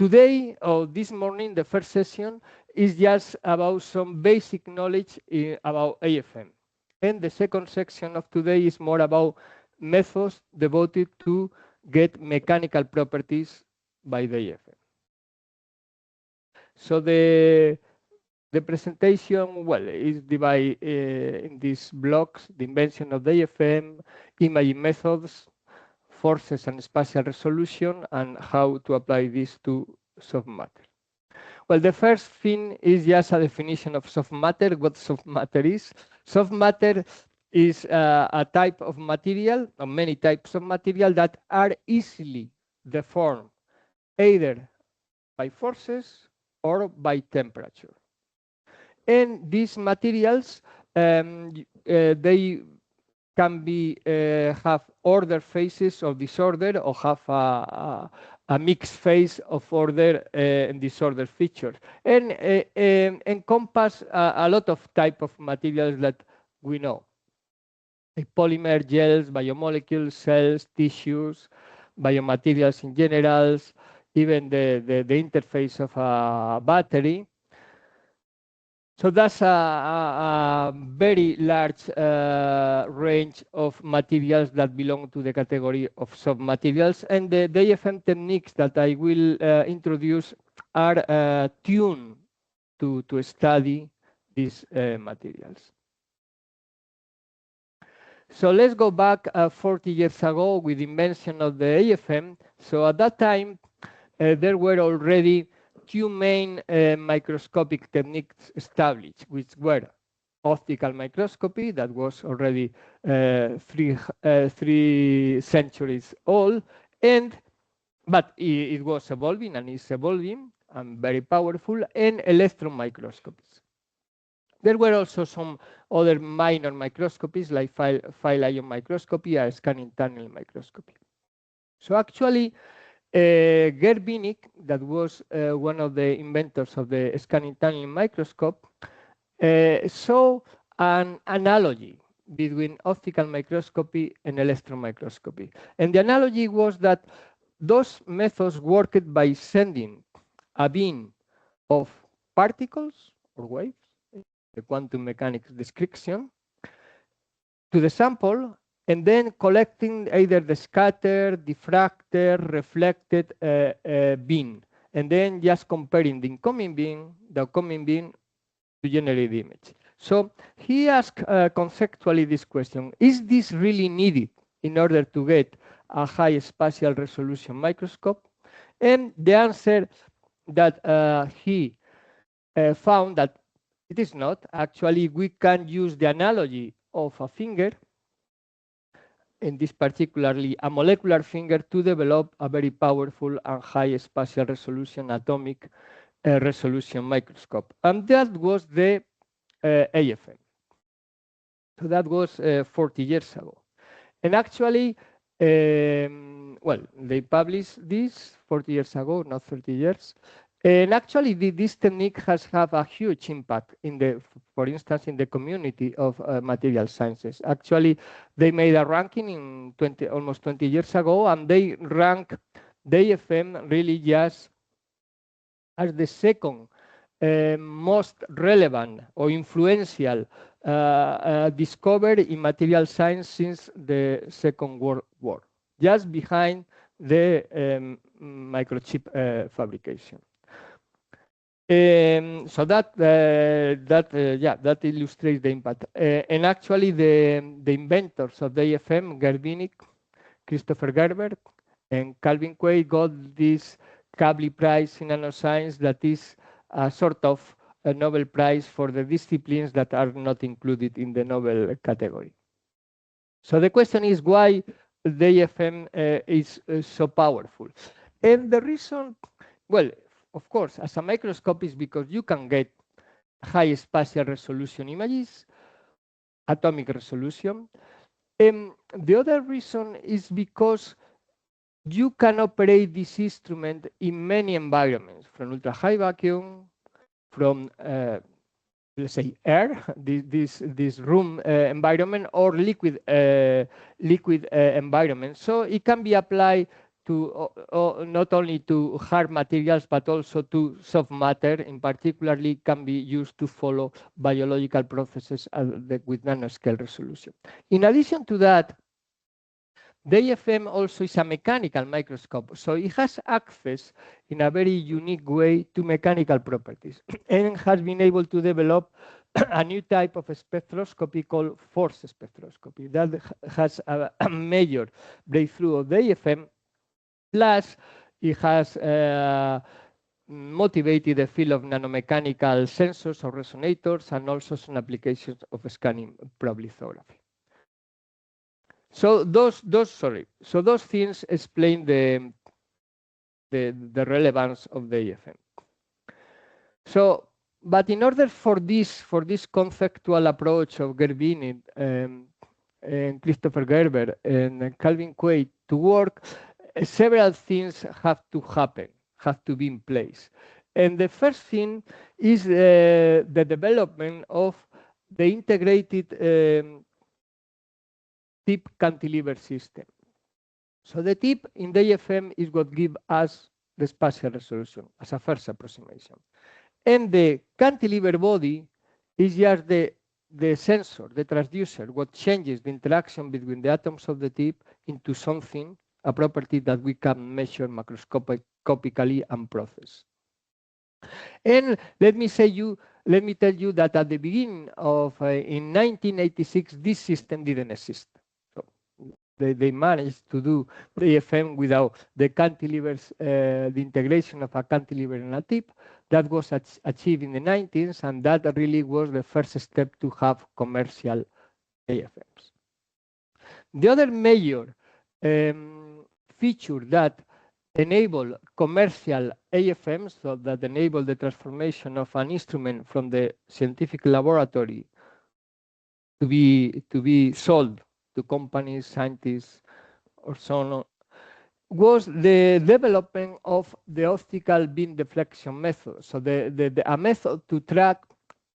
today, or this morning, the first session is just about some basic knowledge about AFM. And the second section of today is more about methods devoted to get mechanical properties by the AFM. So the presentation, well, is divided in these blocks: the invention of the AFM, imaging methods, forces and spatial resolution, and how to apply this to soft matter. Well, the first thing is just a definition of soft matter. What soft matter is? Soft matter is a type of material, or many types of material, that are easily deformed either by forces or by temperature. And these materials, they can be have order phases of disorder, or have a mixed phase of order and disorder features, and encompass a lot of type of materials that we know, like polymer, gels, biomolecules, cells, tissues, biomaterials in general, even the interface of a battery. So that's a very large range of materials that belong to the category of soft materials. And the AFM techniques that I will introduce are tuned to study these materials. So let's go back 40 years ago with the invention of the AFM. So at that time, there were already two main microscopic techniques established, which were optical microscopy, that was already 3 centuries old, but it was evolving and is evolving and very powerful, and electron microscopies. There were also some other minor microscopies like file ion microscopy and scanning tunnel microscopy. So actually, Gerd Winnig, that was one of the inventors of the scanning tunnel microscope, saw an analogy between optical microscopy and electron microscopy. And the analogy was that those methods worked by sending a beam of particles or waves, the quantum mechanics description, to the sample, and then collecting either the scattered, diffracted, reflected beam, and then just comparing the incoming beam, the outgoing beam, to generate the image. So he asked conceptually this question: is this really needed in order to get a high spatial resolution microscope? And the answer that he found that it is not. Actually, we can use the analogy of a finger, in this particularly a molecular finger, to develop a very powerful and high spatial resolution atomic resolution microscope. And that was the AFM. So that was 40 years ago. And actually, well, they published this 40 years ago, not 30 years. And actually, this technique has had a huge impact in the, for instance, in the community of material sciences. Actually, they made a ranking in almost 20 years ago, and they rank the AFM really just as the second most relevant or influential discovery in material science since the Second World War, just behind the microchip fabrication. So that illustrates the impact. And actually, the inventors of the AFM, Gerd Winnig, Christopher Gerber, and Calvin Quaid, got this Kavli Prize in Nanoscience, that is a sort of a Nobel Prize for the disciplines that are not included in the Nobel category. So the question is why the AFM is so powerful. And the reason, well, of course, as a microscope, is because you can get high spatial resolution images, atomic resolution. And the other reason is because you can operate this instrument in many environments, from ultra high vacuum, from let's say air, this room environment, or liquid environment. So it can be applied to not only to hard materials, but also to soft matter, in particularly can be used to follow biological processes with nanoscale resolution. In addition to that, the AFM also is a mechanical microscope, so it has access in a very unique way to mechanical properties and has been able to develop a new type of spectroscopy called force spectroscopy that has a major breakthrough of the AFM. Plus, it has motivated the field of nanomechanical sensors or resonators and also some applications of scanning probelithography. So those things explain the relevance of the AFM. So, but in order for this conceptual approach of Gervini and Christopher Gerber and Calvin Quaid to work, several things have to happen, have to be in place. And the first thing is the development of the integrated tip cantilever system. So the tip in the AFM is what gives us the spatial resolution as a first approximation. And the cantilever body is just the sensor, the transducer, what changes the interaction between the atoms of the tip into something, a property that we can measure macroscopically and process. And let me tell you that at the beginning of in 1986, this system didn't exist. So they managed to do the AFM without the cantilevers, the integration of a cantilever and a tip. That was achieved in the 90s, and that really was the first step to have commercial AFMs. The other major feature that enable commercial AFMs, so that enable the transformation of an instrument from the scientific laboratory to be sold to companies, scientists, or so on, was the development of the optical beam deflection method. So a method to track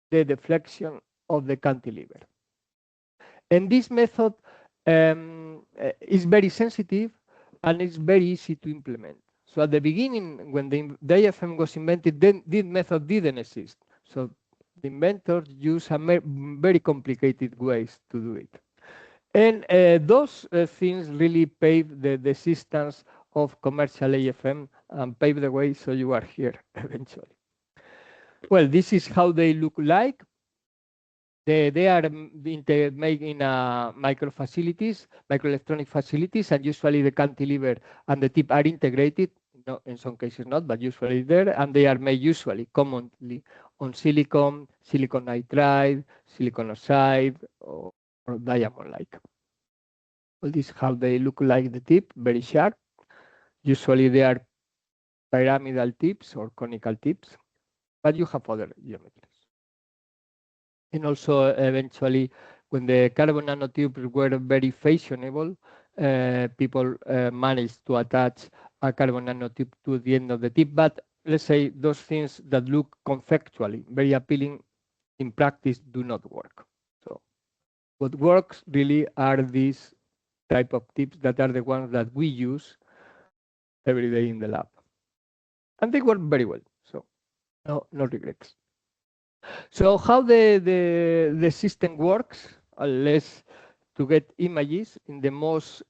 the deflection of the cantilever. And this method is very sensitive and it's very easy to implement. So at the beginning, when the AFM was invented, then this method didn't exist. So the inventors used very complicated ways to do it. And those things really paved the existence of commercial AFM and paved the way so you are here eventually. Well, this is how they look like. They are made in micro facilities, microelectronic facilities, and usually the cantilever and the tip are integrated. No, in some cases not, but usually there, and they are made commonly on silicon nitride, silicon oxide, or diamond-like. Well, this is how they look like the tip, very sharp. Usually they are pyramidal tips or conical tips, but you have other geometries. And also, eventually, when the carbon nanotubes were very fashionable, people managed to attach a carbon nanotube to the end of the tip. But let's say those things that look conceptually very appealing in practice do not work. So what works really are these type of tips that are the ones that we use every day in the lab. And they work very well. So no regrets. So how the system works, let's to get images in the most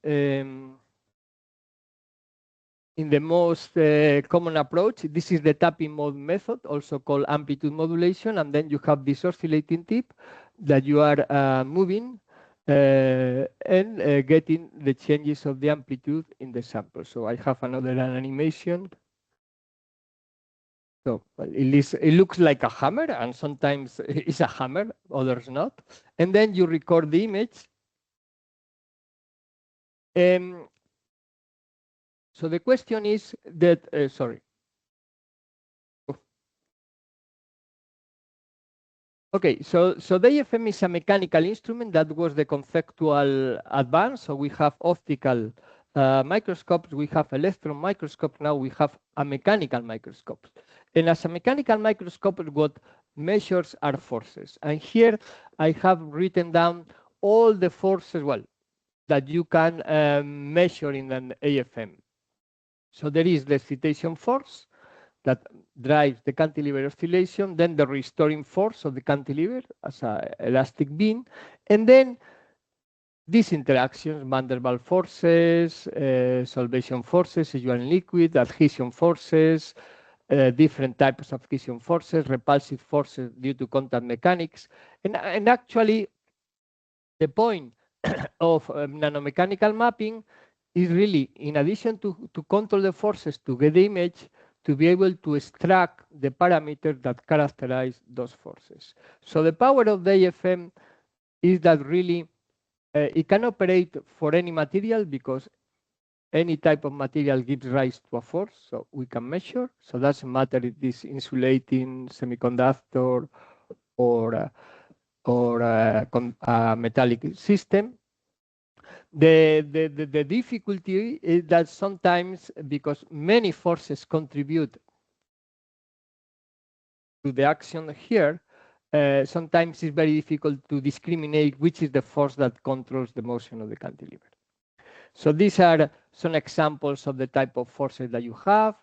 common approach. This is the tapping mode method, also called amplitude modulation, and then you have this oscillating tip that you are moving and getting the changes of the amplitude in the sample. So I have another animation. So it looks like a hammer, and sometimes it's a hammer, others not. And then you record the image. So the question is that, sorry. Okay, so the AFM is a mechanical instrument. That was the conceptual advance. So we have optical microscopes, we have electron microscopes, now we have a mechanical microscope. And as a mechanical microscope, what measures are forces. And here I have written down all the forces, well, that you can measure in an AFM. So there is the excitation force that drives the cantilever oscillation, then the restoring force of the cantilever as an elastic beam, and then these interactions, van der Waals forces, solvation forces, if you are in liquid, adhesion forces, different types of adhesion forces, repulsive forces due to contact mechanics. And actually, the point of nanomechanical mapping is really, in addition to control the forces to get the image, to be able to extract the parameters that characterize those forces. So the power of the AFM is that really it can operate for any material because any type of material gives rise to a force, so we can measure. So doesn't matter if this insulating semiconductor or a metallic system. The difficulty is that sometimes, because many forces contribute to the action here, sometimes it's very difficult to discriminate which is the force that controls the motion of the cantilever. So these are some examples of the type of forces that you have.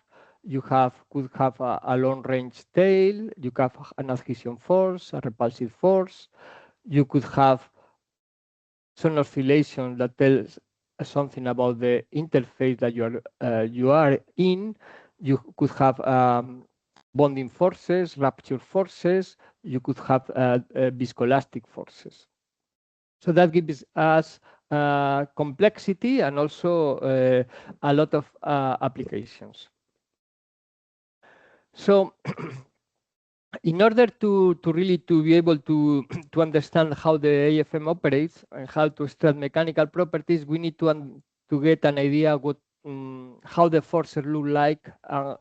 You could have a long-range tail. You have an adhesion force, a repulsive force. You could have some oscillation that tells something about the interface that you are in. You could have bonding forces, rupture forces. You could have viscoelastic forces. So that gives us complexity and also a lot of applications. So in order to really to be able to understand how the AFM operates and how to extract mechanical properties, we need to get an idea what how the forces look like,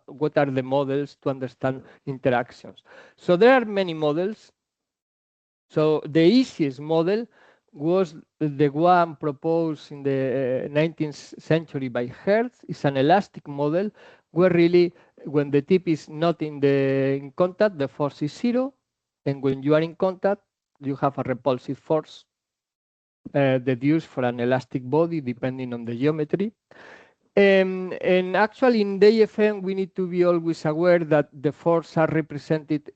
what are the models to understand interactions. So there are many models. So the easiest model was the one proposed in the 19th century by Hertz. It's an elastic model where really when the tip is not in contact, the force is zero. And when you are in contact, you have a repulsive force deduced for an elastic body depending on the geometry. And actually in the AFM, we need to be always aware that the forces are represented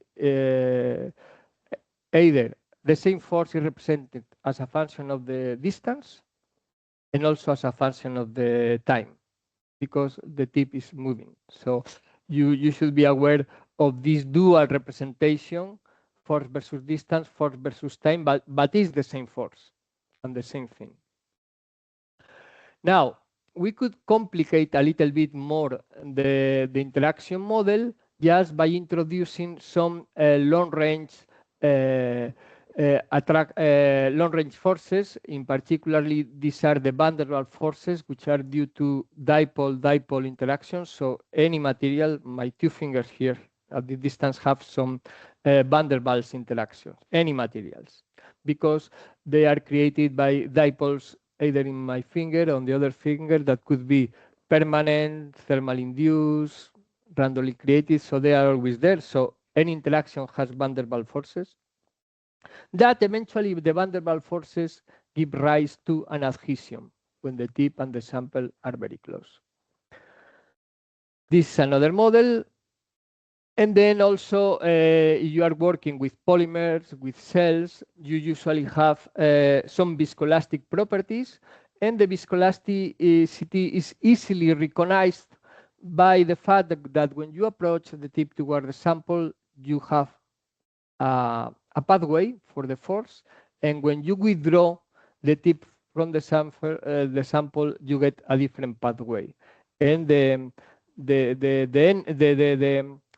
either the same force is represented as a function of the distance and also as a function of the time because the tip is moving. So you should be aware of this dual representation, force versus distance, force versus time, but it's the same force and the same thing. Now, we could complicate a little bit more the interaction model just by introducing some long-range long-range forces. In particularly, these are the van der Waals forces, which are due to dipole-dipole interactions. So any material, my two fingers here at the distance have some van der Waals interactions, any materials, because they are created by dipoles either in my finger or on the other finger that could be permanent, thermal induced, randomly created, so they are always there. So any interaction has van der Waals forces. That eventually the van der Waals forces give rise to an adhesion when the tip and the sample are very close. This is another model. And then also, you are working with polymers, with cells, you usually have some viscoelastic properties, and the viscoelasticity is easily recognized by the fact that when you approach the tip toward the sample, you have a pathway for the force, and when you withdraw the tip from the sample, you get a different pathway. And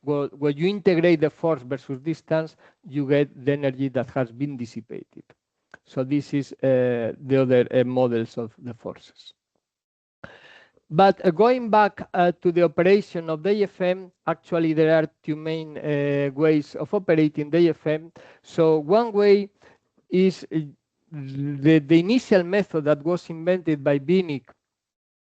when you integrate the force versus distance, you get the energy that has been dissipated. So this is the other models of the forces. But going back to the operation of the AFM, actually there are two main ways of operating the AFM. So one way is the initial method that was invented by Binik,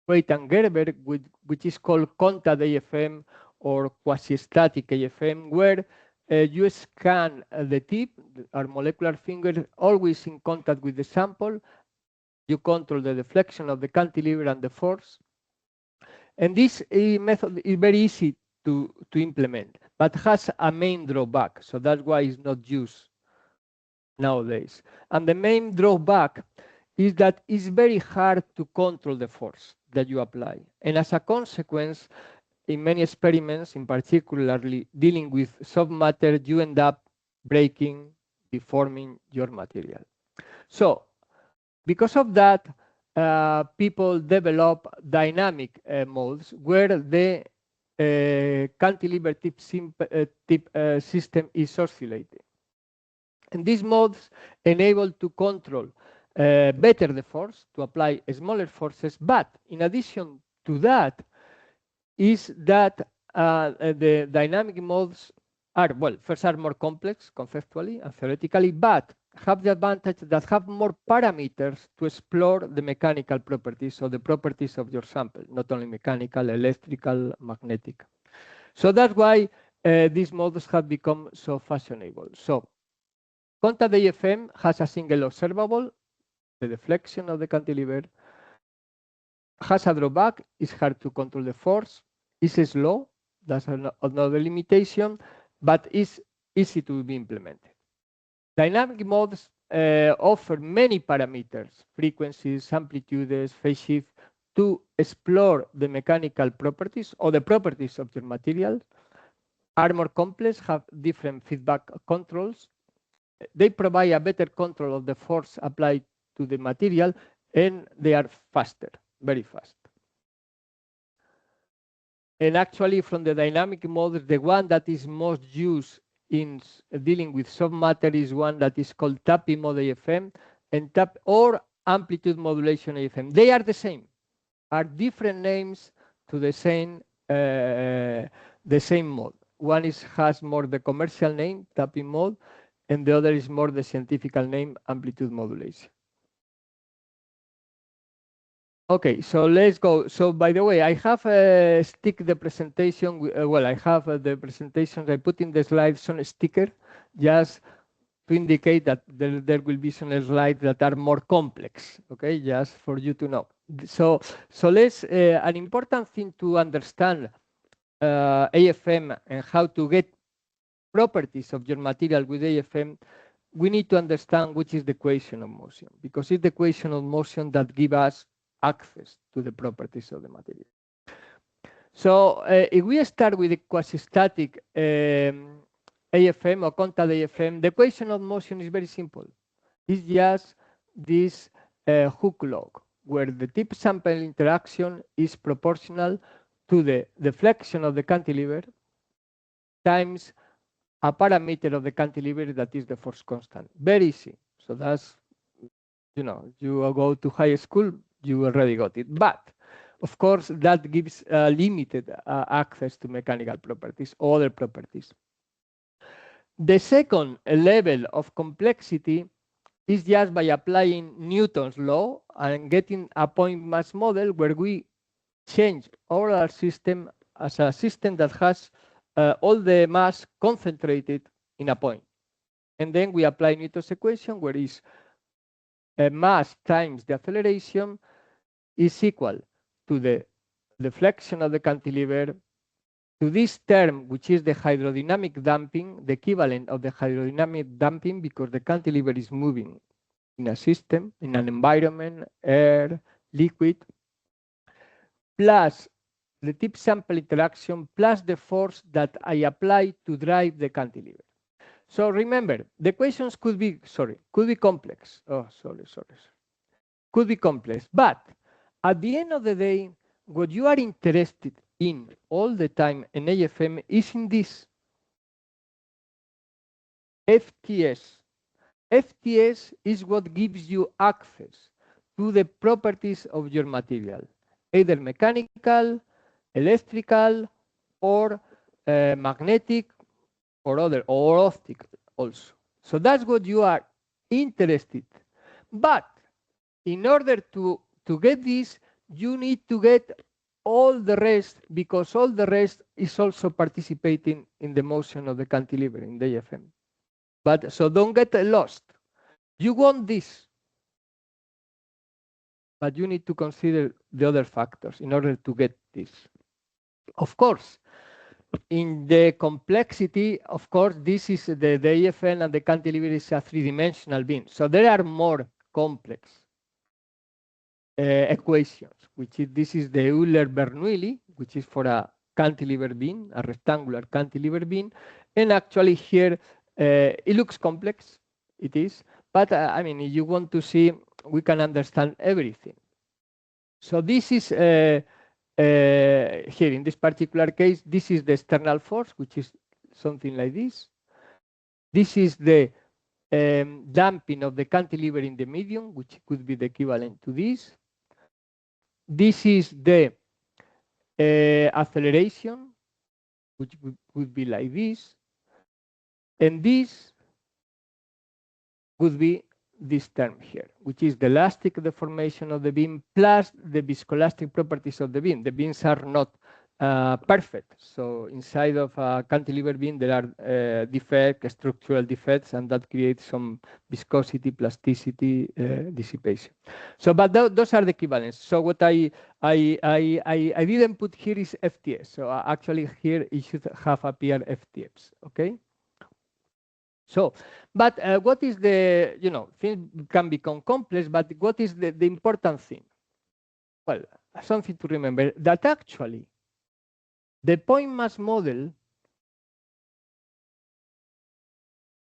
Waite and Gerber, which is called contact AFM or quasi-static AFM, where you scan the tip, our molecular finger, always in contact with the sample. You control the deflection of the cantilever and the force. And this method is very easy to implement, but has a main drawback. So that's why it's not used nowadays. And the main drawback is that it's very hard to control the force that you apply. And as a consequence, in many experiments, in particularly dealing with soft matter, you end up breaking, deforming your material. So because of that, people develop dynamic molds where the cantilever tip system is oscillating. And these molds enable to control better the force, to apply smaller forces, but in addition to that, is that the dynamic molds are, well, first are more complex conceptually and theoretically, but have the advantage that have more parameters to explore the mechanical properties or the properties of your sample, not only mechanical, electrical, magnetic. So that's why these models have become so fashionable. So contact AFM has a single observable, the deflection of the cantilever, has a drawback, it's hard to control the force, it's slow, that's another limitation, but it's easy to be implemented. Dynamic modes offer many parameters, frequencies, amplitudes, phase shift, to explore the mechanical properties or the properties of your material, are more complex, have different feedback controls. They provide a better control of the force applied to the material, and they are faster, very fast. And actually, from the dynamic models, the one that is most used in dealing with soft matter is one that is called tapping mode AFM and tap or amplitude modulation AFM. They are the same, are different names to the same mode. One has more the commercial name, tapping mode, and the other is more the scientific name, amplitude modulation. Okay, so let's go. So by the way, I have stick the presentation. Well, I have the presentations. I put in the slides on a sticker just to indicate that there will be some slides that are more complex. Okay, just for you to know. So let's, an important thing to understand AFM and how to get properties of your material with AFM, we need to understand which is the equation of motion, because it's the equation of motion that gives us access to the properties of the material. So if we start with the quasi-static AFM or contact AFM, the equation of motion is very simple. It's just this hook law, where the tip sample interaction is proportional to the deflection of the cantilever times a parameter of the cantilever that is the force constant. Very easy. So that's, you know, you go to high school, you already got it. But of course, that gives limited access to mechanical properties, other properties. The second level of complexity is just by applying Newton's law and getting a point mass model where we change our system as a system that has all the mass concentrated in a point. And then we apply Newton's equation, where is mass times the acceleration is equal to the deflection of the cantilever, to this term, which is the hydrodynamic damping, the equivalent of the hydrodynamic damping, because the cantilever is moving in a system, in an environment, air, liquid, plus the tip sample interaction, plus the force that I apply to drive the cantilever. So remember, the equations could be complex. Could be complex. But at the end of the day, what you are interested in all the time in AFM is in this FTS. FTS is what gives you access to the properties of your material, either mechanical, electrical, or magnetic, or optic also. So that's what you are interested. But in order to get this, you need to get all the rest, because all the rest is also participating in the motion of the cantilever in the AFM. But so don't get lost. You want this. but you need to consider the other factors in order to get this. Of course, in the complexity, of course, this is the AFM and the cantilever is a three-dimensional beam. So there are more complex equations, which is, this is the Euler-Bernoulli, which is for a cantilever beam, a rectangular cantilever beam. And actually here, it looks complex, it is. But I mean, if you want to see, we can understand everything. So this is, here in this particular case, this is the external force, which is something like this. This is the damping of the cantilever in the medium, which could be the equivalent to this. This is the acceleration, which would be like this. And this would be this term here, which is the elastic deformation of the beam plus the viscoelastic properties of the beam. The beams are not perfect. So inside of a cantilever beam, there are defects, structural defects, and that creates some viscosity, plasticity, dissipation. So, but those are the equivalents. So what I didn't put here is FTS. So actually here it should have appeared FTFs, okay? So, but what is the, things can become complex, but what is the important thing? Well, something to remember, that actually the point mass model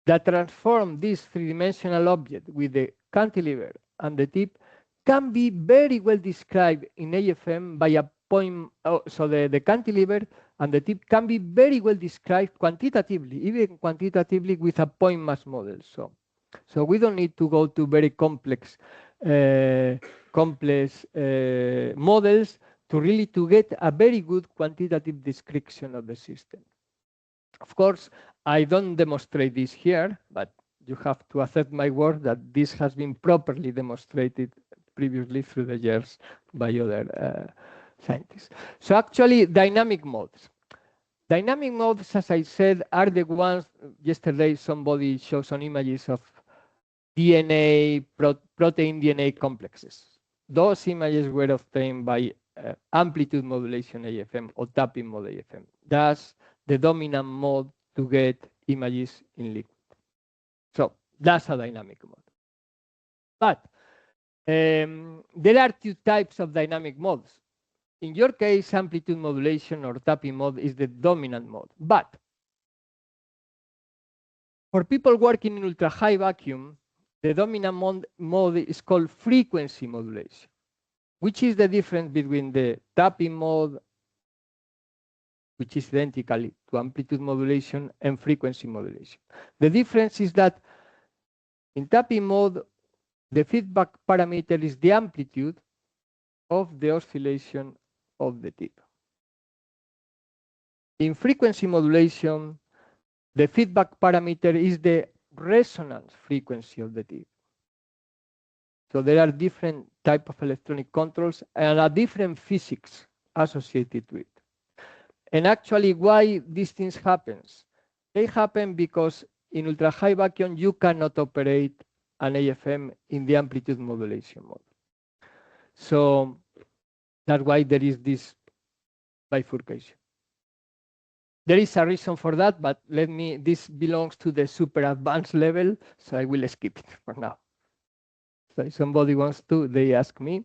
that transforms this three-dimensional object with the cantilever and the tip can be very well described in AFM by a point. So the cantilever and the tip can be very well described quantitatively, even quantitatively with a point mass model. So we don't need to go to very complex models to get a very good quantitative description of the system. Of course, I don't demonstrate this here, but you have to accept my word that this has been properly demonstrated previously through the years by other scientists. So actually, dynamic modes. Dynamic modes, as I said, are the ones, yesterday somebody showed some images of DNA, protein DNA complexes. Those images were obtained by amplitude modulation AFM or tapping mode AFM. That's the dominant mode to get images in liquid. So that's a dynamic mode. But there are two types of dynamic modes. In your case, amplitude modulation or tapping mode is the dominant mode. But for people working in ultra-high vacuum, the dominant mode is called frequency modulation. Which is the difference between the tapping mode, which is identical to amplitude modulation, and frequency modulation? The difference is that in tapping mode, the feedback parameter is the amplitude of the oscillation of the tip. In frequency modulation, the feedback parameter is the resonance frequency of the tip. So there are different types of electronic controls and a different physics associated to it. And actually, why these things happen? They happen because in ultra-high vacuum, you cannot operate an AFM in the amplitude modulation mode. So that's why there is this bifurcation. There is a reason for that, but this belongs to the super advanced level, so I will skip it for now. So if somebody wants to, they ask me.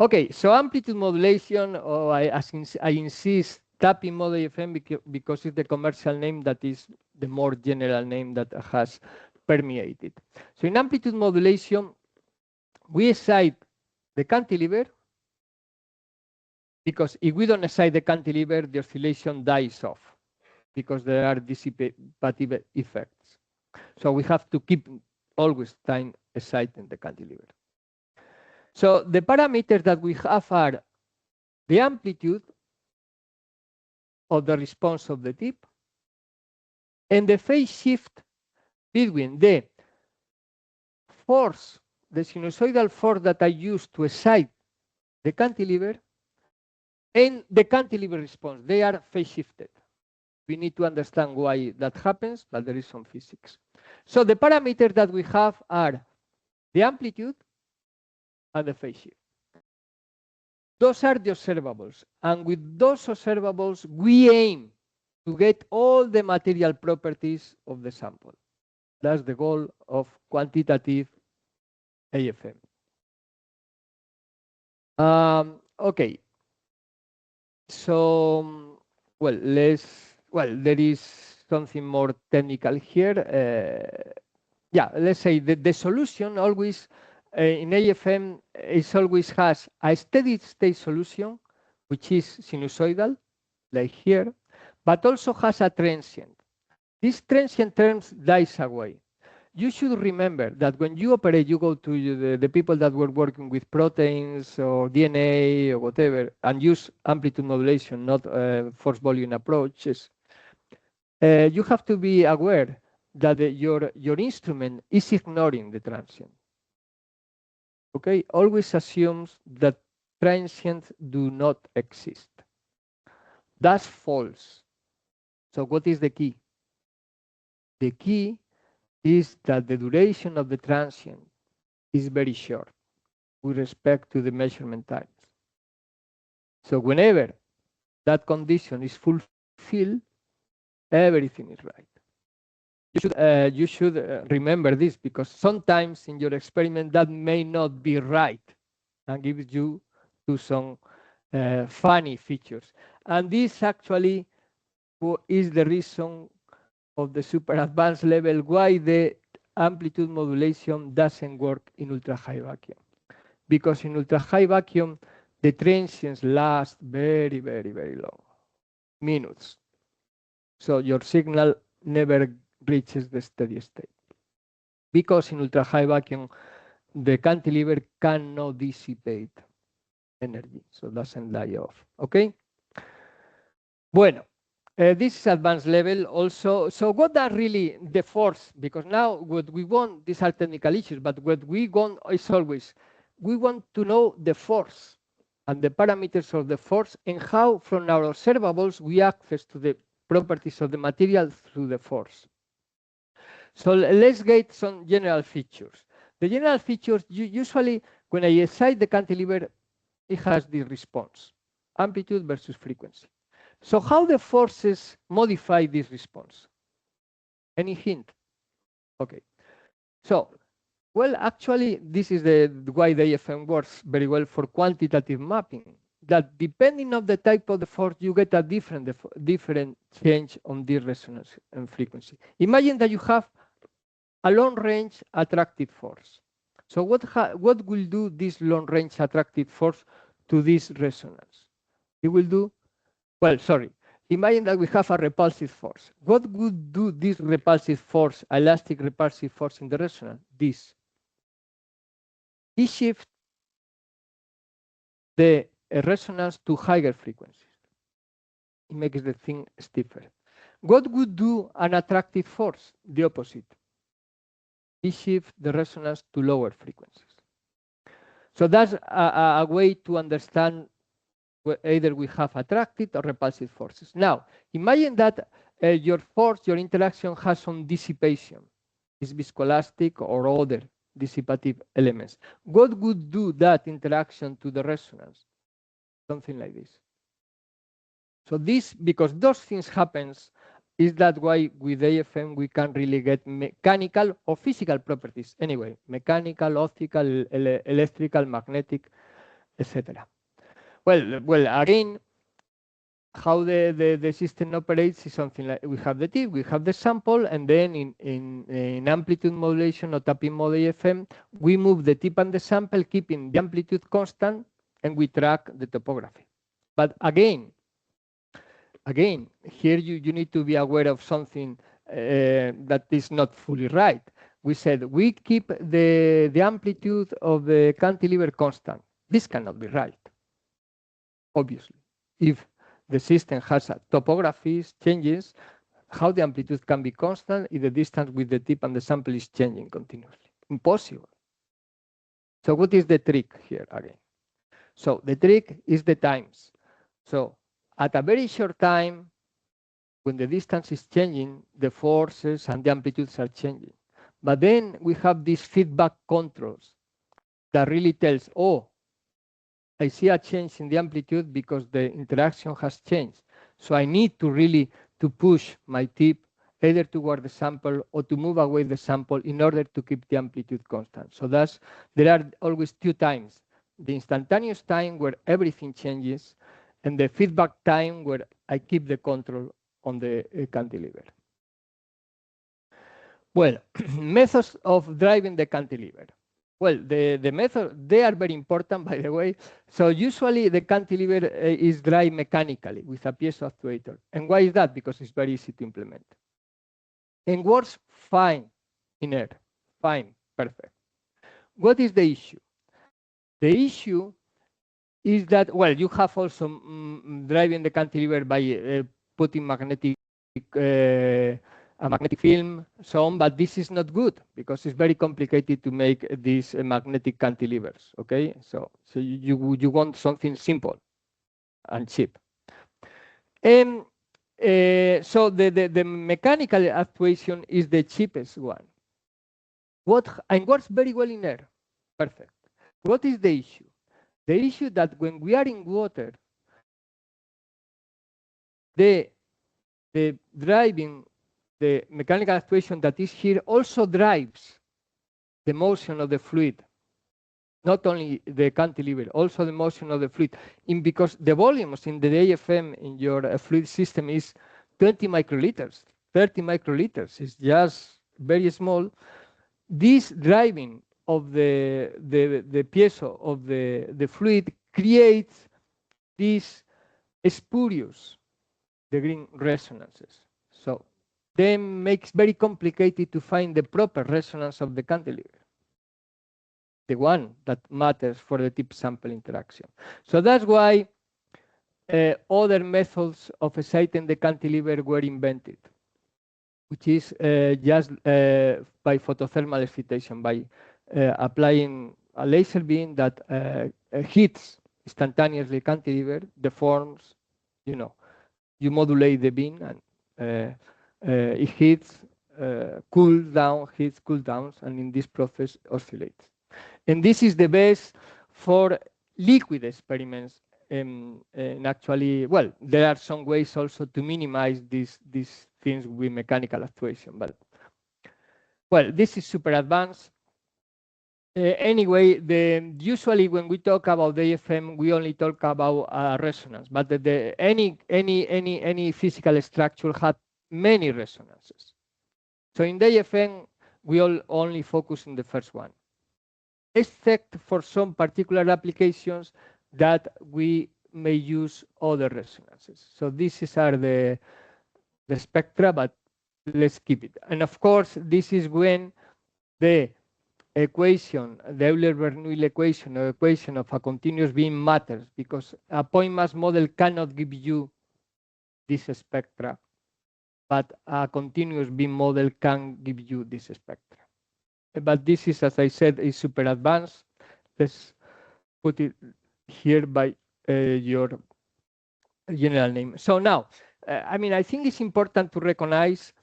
Okay, so amplitude modulation, I insist, tapping mode AFM because it's the commercial name that is the more general name that has permeated. So in amplitude modulation, we excite the cantilever, because if we don't excite the cantilever, the oscillation dies off because there are dissipative effects. So we have to keep always time exciting the cantilever. So the parameters that we have are the amplitude of the response of the tip and the phase shift between the force, the sinusoidal force that I use to excite the cantilever and the cantilever response. They are phase shifted. We need to understand why that happens, but there is some physics. So the parameters that we have are the amplitude and the phase shift. Those are the observables. And with those observables, we aim to get all the material properties of the sample. That's the goal of quantitative AFM. Okay. So, well, there is something more technical here. Yeah, let's say the solution always in AFM is always has a steady state solution, which is sinusoidal, like here, but also has a transient. This transient terms dies away. You should remember that when you operate, you go to the people that were working with proteins or DNA or whatever, and use amplitude modulation, not force volume approaches. You have to be aware that your instrument is ignoring the transient. Okay, always assumes that transients do not exist. That's false. So what is the key? The key is that the duration of the transient is very short with respect to the measurement times. So whenever that condition is fulfilled, everything is right. You should remember this, because sometimes in your experiment that may not be right and gives you to some funny features. And this actually is the reason of the super advanced level why the amplitude modulation doesn't work in ultra high vacuum. Because in ultra high vacuum, the transients last very, very, very long, minutes. So your signal never reaches the steady state. Because in ultra high vacuum, the cantilever cannot dissipate energy, so doesn't die off. Okay? Bueno, this is advanced level also. So what are really the force? Because now what we want, these are technical issues, but what we want is always, we want to know the force and the parameters of the force and how from our observables we access to the properties of the material through the force. So let's get some general features. The general features, usually when I excite the cantilever, it has the response, amplitude versus frequency. So how the forces modify this response? Any hint? Okay. So, well, actually, this is why the AFM works very well for quantitative mapping. That depending on the type of the force, you get a different change on the resonance and frequency. Imagine that you have a long-range attractive force. So what will do this long-range attractive force to this resonance? It will do, well, sorry. Imagine that we have a repulsive force. What would do this repulsive force, elastic repulsive force in the resonance? This. It shifts the resonance to higher frequencies. It makes the thing stiffer. What would do an attractive force? The opposite. It shifts the resonance to lower frequencies. So that's a way to understand either we have attractive or repulsive forces. Now, imagine that your force, your interaction has some dissipation. It's viscoelastic or other dissipative elements. What would do that interaction to the resonance? Something like this. So this, because those things happens, is that why with AFM we can really get mechanical or physical properties. Anyway, mechanical, optical, electrical, magnetic, etc. Well, again, how the system operates is something like we have the tip, we have the sample, and then in amplitude modulation or tapping mode AFM, we move the tip and the sample, keeping the amplitude constant, and we track the topography. But again, here you need to be aware of something that is not fully right. We said we keep the amplitude of the cantilever constant. This cannot be right, obviously. If the system has topographies, changes, how the amplitude can be constant if the distance with the tip and the sample is changing continuously? Impossible. So what is the trick here again? So the trick is the times. So at a very short time, when the distance is changing, the forces and the amplitudes are changing. But then we have these feedback controls that really tells, oh, I see a change in the amplitude because the interaction has changed. So I need to really to push my tip either toward the sample or to move away the sample in order to keep the amplitude constant. So there are always two times: the instantaneous time where everything changes, and the feedback time where I keep the control on the cantilever. Well, methods of driving the cantilever. Well, the method, they are very important, by the way. So usually the cantilever is drive mechanically with a piezo actuator. And why is that? Because it's very easy to implement. And works fine in air. Fine, perfect. What is the issue? The issue is that, well, you have also driving the cantilever by putting a magnetic film, so on, but this is not good because it's very complicated to make these magnetic cantilevers, okay? So you want something simple and cheap. And so the mechanical actuation is the cheapest one. And works very well in air. Perfect. What is the issue? The issue that when we are in water, the driving, the mechanical actuation that is here also drives the motion of the fluid, not only the cantilever, also the motion of the fluid. Because the volumes in the AFM in your fluid system is 20 microliters, 30 microliters. It's just very small. This driving of the piezo of the fluid creates these spurious, the green resonances. So then makes very complicated to find the proper resonance of the cantilever, the one that matters for the tip sample interaction. So that's why other methods of exciting the cantilever were invented, which is just by photothermal excitation, by applying a laser beam that hits instantaneously cantilever, deforms, you modulate the beam, and it hits, cools down, hits, cools down, and in this process oscillates. And this is the best for liquid experiments. And actually, well, there are some ways also to minimize these things with mechanical actuation. But, well, this is super advanced. Anyway, usually when we talk about AFM, we only talk about resonance. But any physical structure had many resonances. So in the AFM, we all only focus on the first one, except for some particular applications that we may use other resonances. So these are the spectra, but let's keep it. And of course, this is when the equation, the Euler-Bernoulli equation, or equation of a continuous beam matters, because a point mass model cannot give you this spectra, but a continuous beam model can give you this spectra. But this is, as I said, is super advanced. Let's put it here by your general name. So now, I think it's important to recognize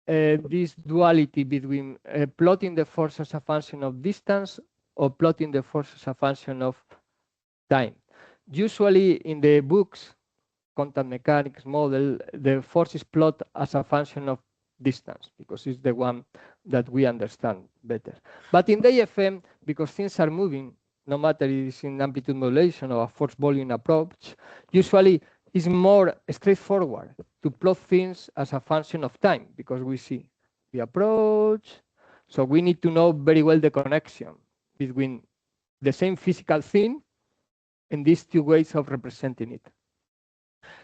this duality between plotting the force as a function of distance or plotting the force as a function of time. Usually in the books, quantum mechanics model, the force is plotted as a function of distance because it's the one that we understand better. But in the AFM, because things are moving, no matter if it's in amplitude modulation or a force volume approach, usually it's more straightforward to plot things as a function of time because we see the approach. So we need to know very well the connection between the same physical thing and these two ways of representing it.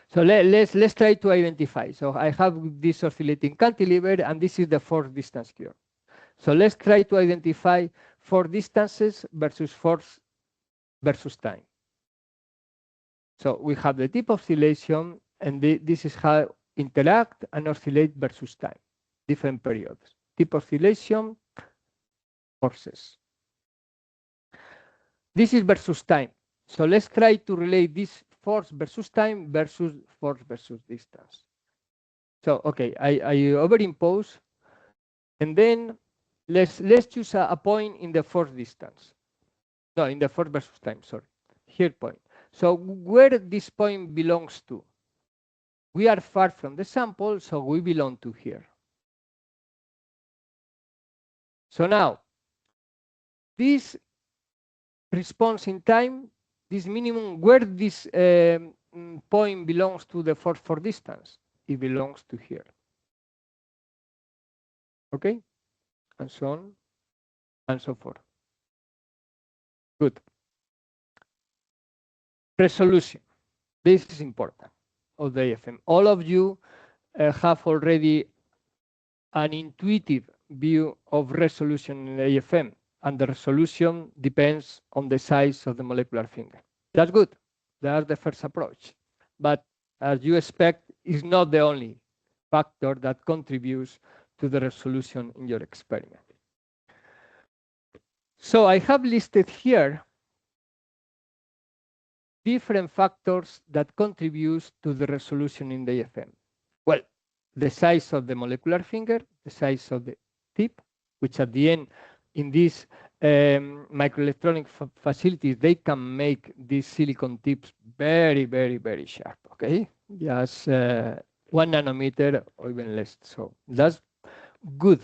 So let's try to identify. So I have this oscillating cantilever, and this is the force distance curve. So let's try to identify force distances versus force versus time. So we have the tip oscillation, and this is how interact and oscillate versus time, different periods. Tip oscillation, forces. This is versus time. So let's try to relate this force versus time versus force versus distance. So, okay, I overimpose, and then let's choose a point in the force distance. No, in the force versus time, sorry. here point. So where this point belongs to? We are far from the sample, so we belong to here. So now, this response in time, this minimum, where this point belongs to the for distance, it belongs to here. Okay? And so on and so forth. Good. Resolution. This is important of the AFM. All of you have already an intuitive view of resolution in AFM, and the resolution depends on the size of the molecular finger. That's good. That's the first approach. But as you expect, it's not the only factor that contributes to the resolution in your experiment. So I have listed here different factors that contribute to the resolution in the AFM. Well, the size of the molecular finger, the size of the tip, which at the end, in these microelectronic facilities, they can make these silicon tips very, very, very sharp, okay? Just 1 nanometer or even less. So that's good.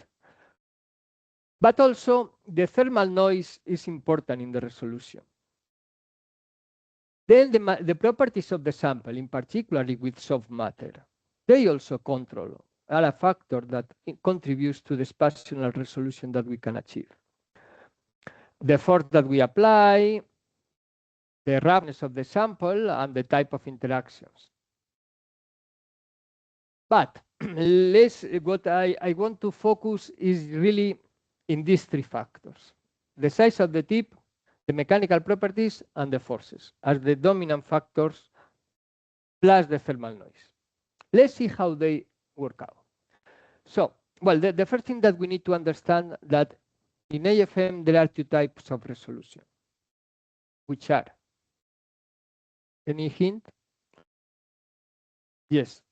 But also, the thermal noise is important in the resolution. Then the properties of the sample, in particular with soft matter, they also are a factor that contributes to the spatial resolution that we can achieve. The force that we apply, the roughness of the sample, and the type of interactions. But what I want to focus is really in these 3 factors: the size of the tip, the mechanical properties, and the forces as the dominant factors, plus the thermal noise. Let's see how they work out. So, well, the first thing that we need to understand that in AFM there are 2 types of resolution, which are, any hint? Yes,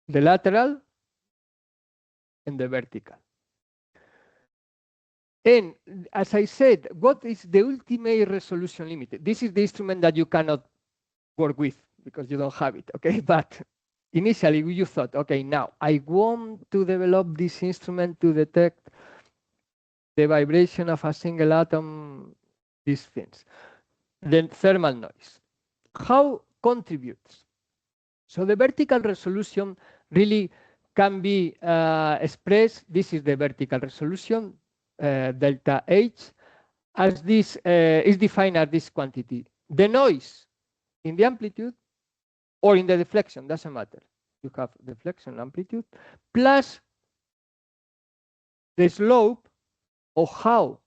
the lateral and the vertical. And as I said, what is the ultimate resolution limit? This is the instrument that you cannot work with because you don't have it, okay? But initially you thought, okay, now I want to develop this instrument to detect the vibration of a single atom, these things. Then thermal noise. How contributes? So the vertical resolution really can be expressed. This is the vertical resolution, delta H, as this is defined as this quantity. The noise in the amplitude or in the deflection, doesn't matter. You have deflection amplitude plus the slope of how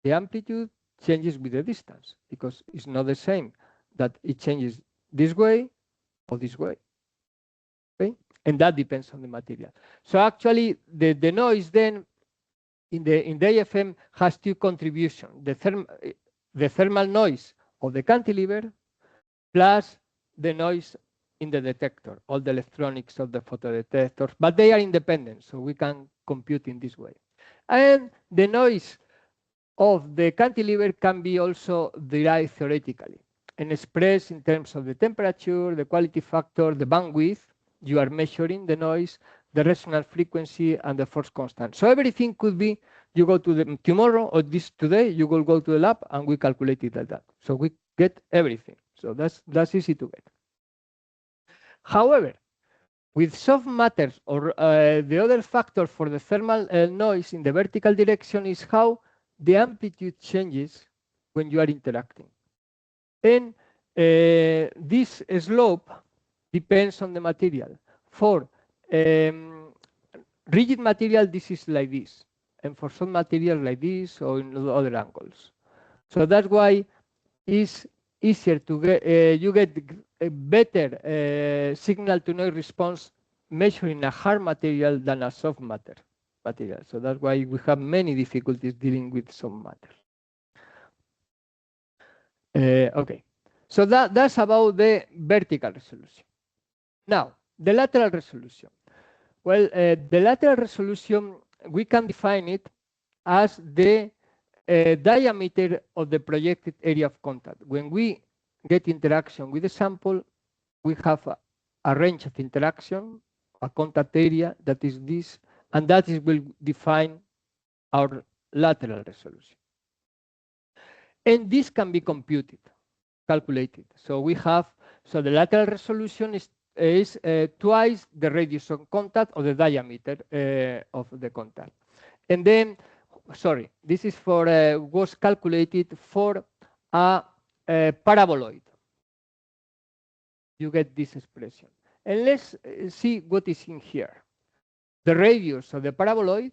the amplitude changes with the distance, because it's not the same that it changes this way or this way. Okay? And that depends on the material. So actually the noise then in the AFM has 2 contributions: the thermal noise of the cantilever plus the noise in the detector, all the electronics of the photodetectors, but they are independent, so we can compute in this way. And the noise of the cantilever can be also derived theoretically and expressed in terms of the temperature, the quality factor, the bandwidth. You are measuring the noise, the resonance frequency, and the force constant. So everything could be, you go to the tomorrow or today, you will go to the lab and we calculate it like that. So we get everything. So that's easy to get. However, with soft matters or the other factor for the thermal noise in the vertical direction is how the amplitude changes when you are interacting. And this slope depends on the material. For rigid material, this is like this. And for some material like this or in other angles. So that's why it's easier to get, you get a better signal to noise response measuring a hard material than a soft material. So that's why we have many difficulties dealing with soft matter. Okay, so that's about the vertical resolution. Now, the lateral resolution. Well, the lateral resolution, we can define it as the diameter of the projected area of contact. When we get interaction with the sample, we have a range of interaction, a contact area that is this, and that is will define our lateral resolution. And this can be computed, calculated. So we have, so the lateral resolution is twice the radius of contact or the diameter of the contact. And then, sorry, this is for, was calculated for a paraboloid. You get this expression. And let's see what is in here. The radius of the paraboloid,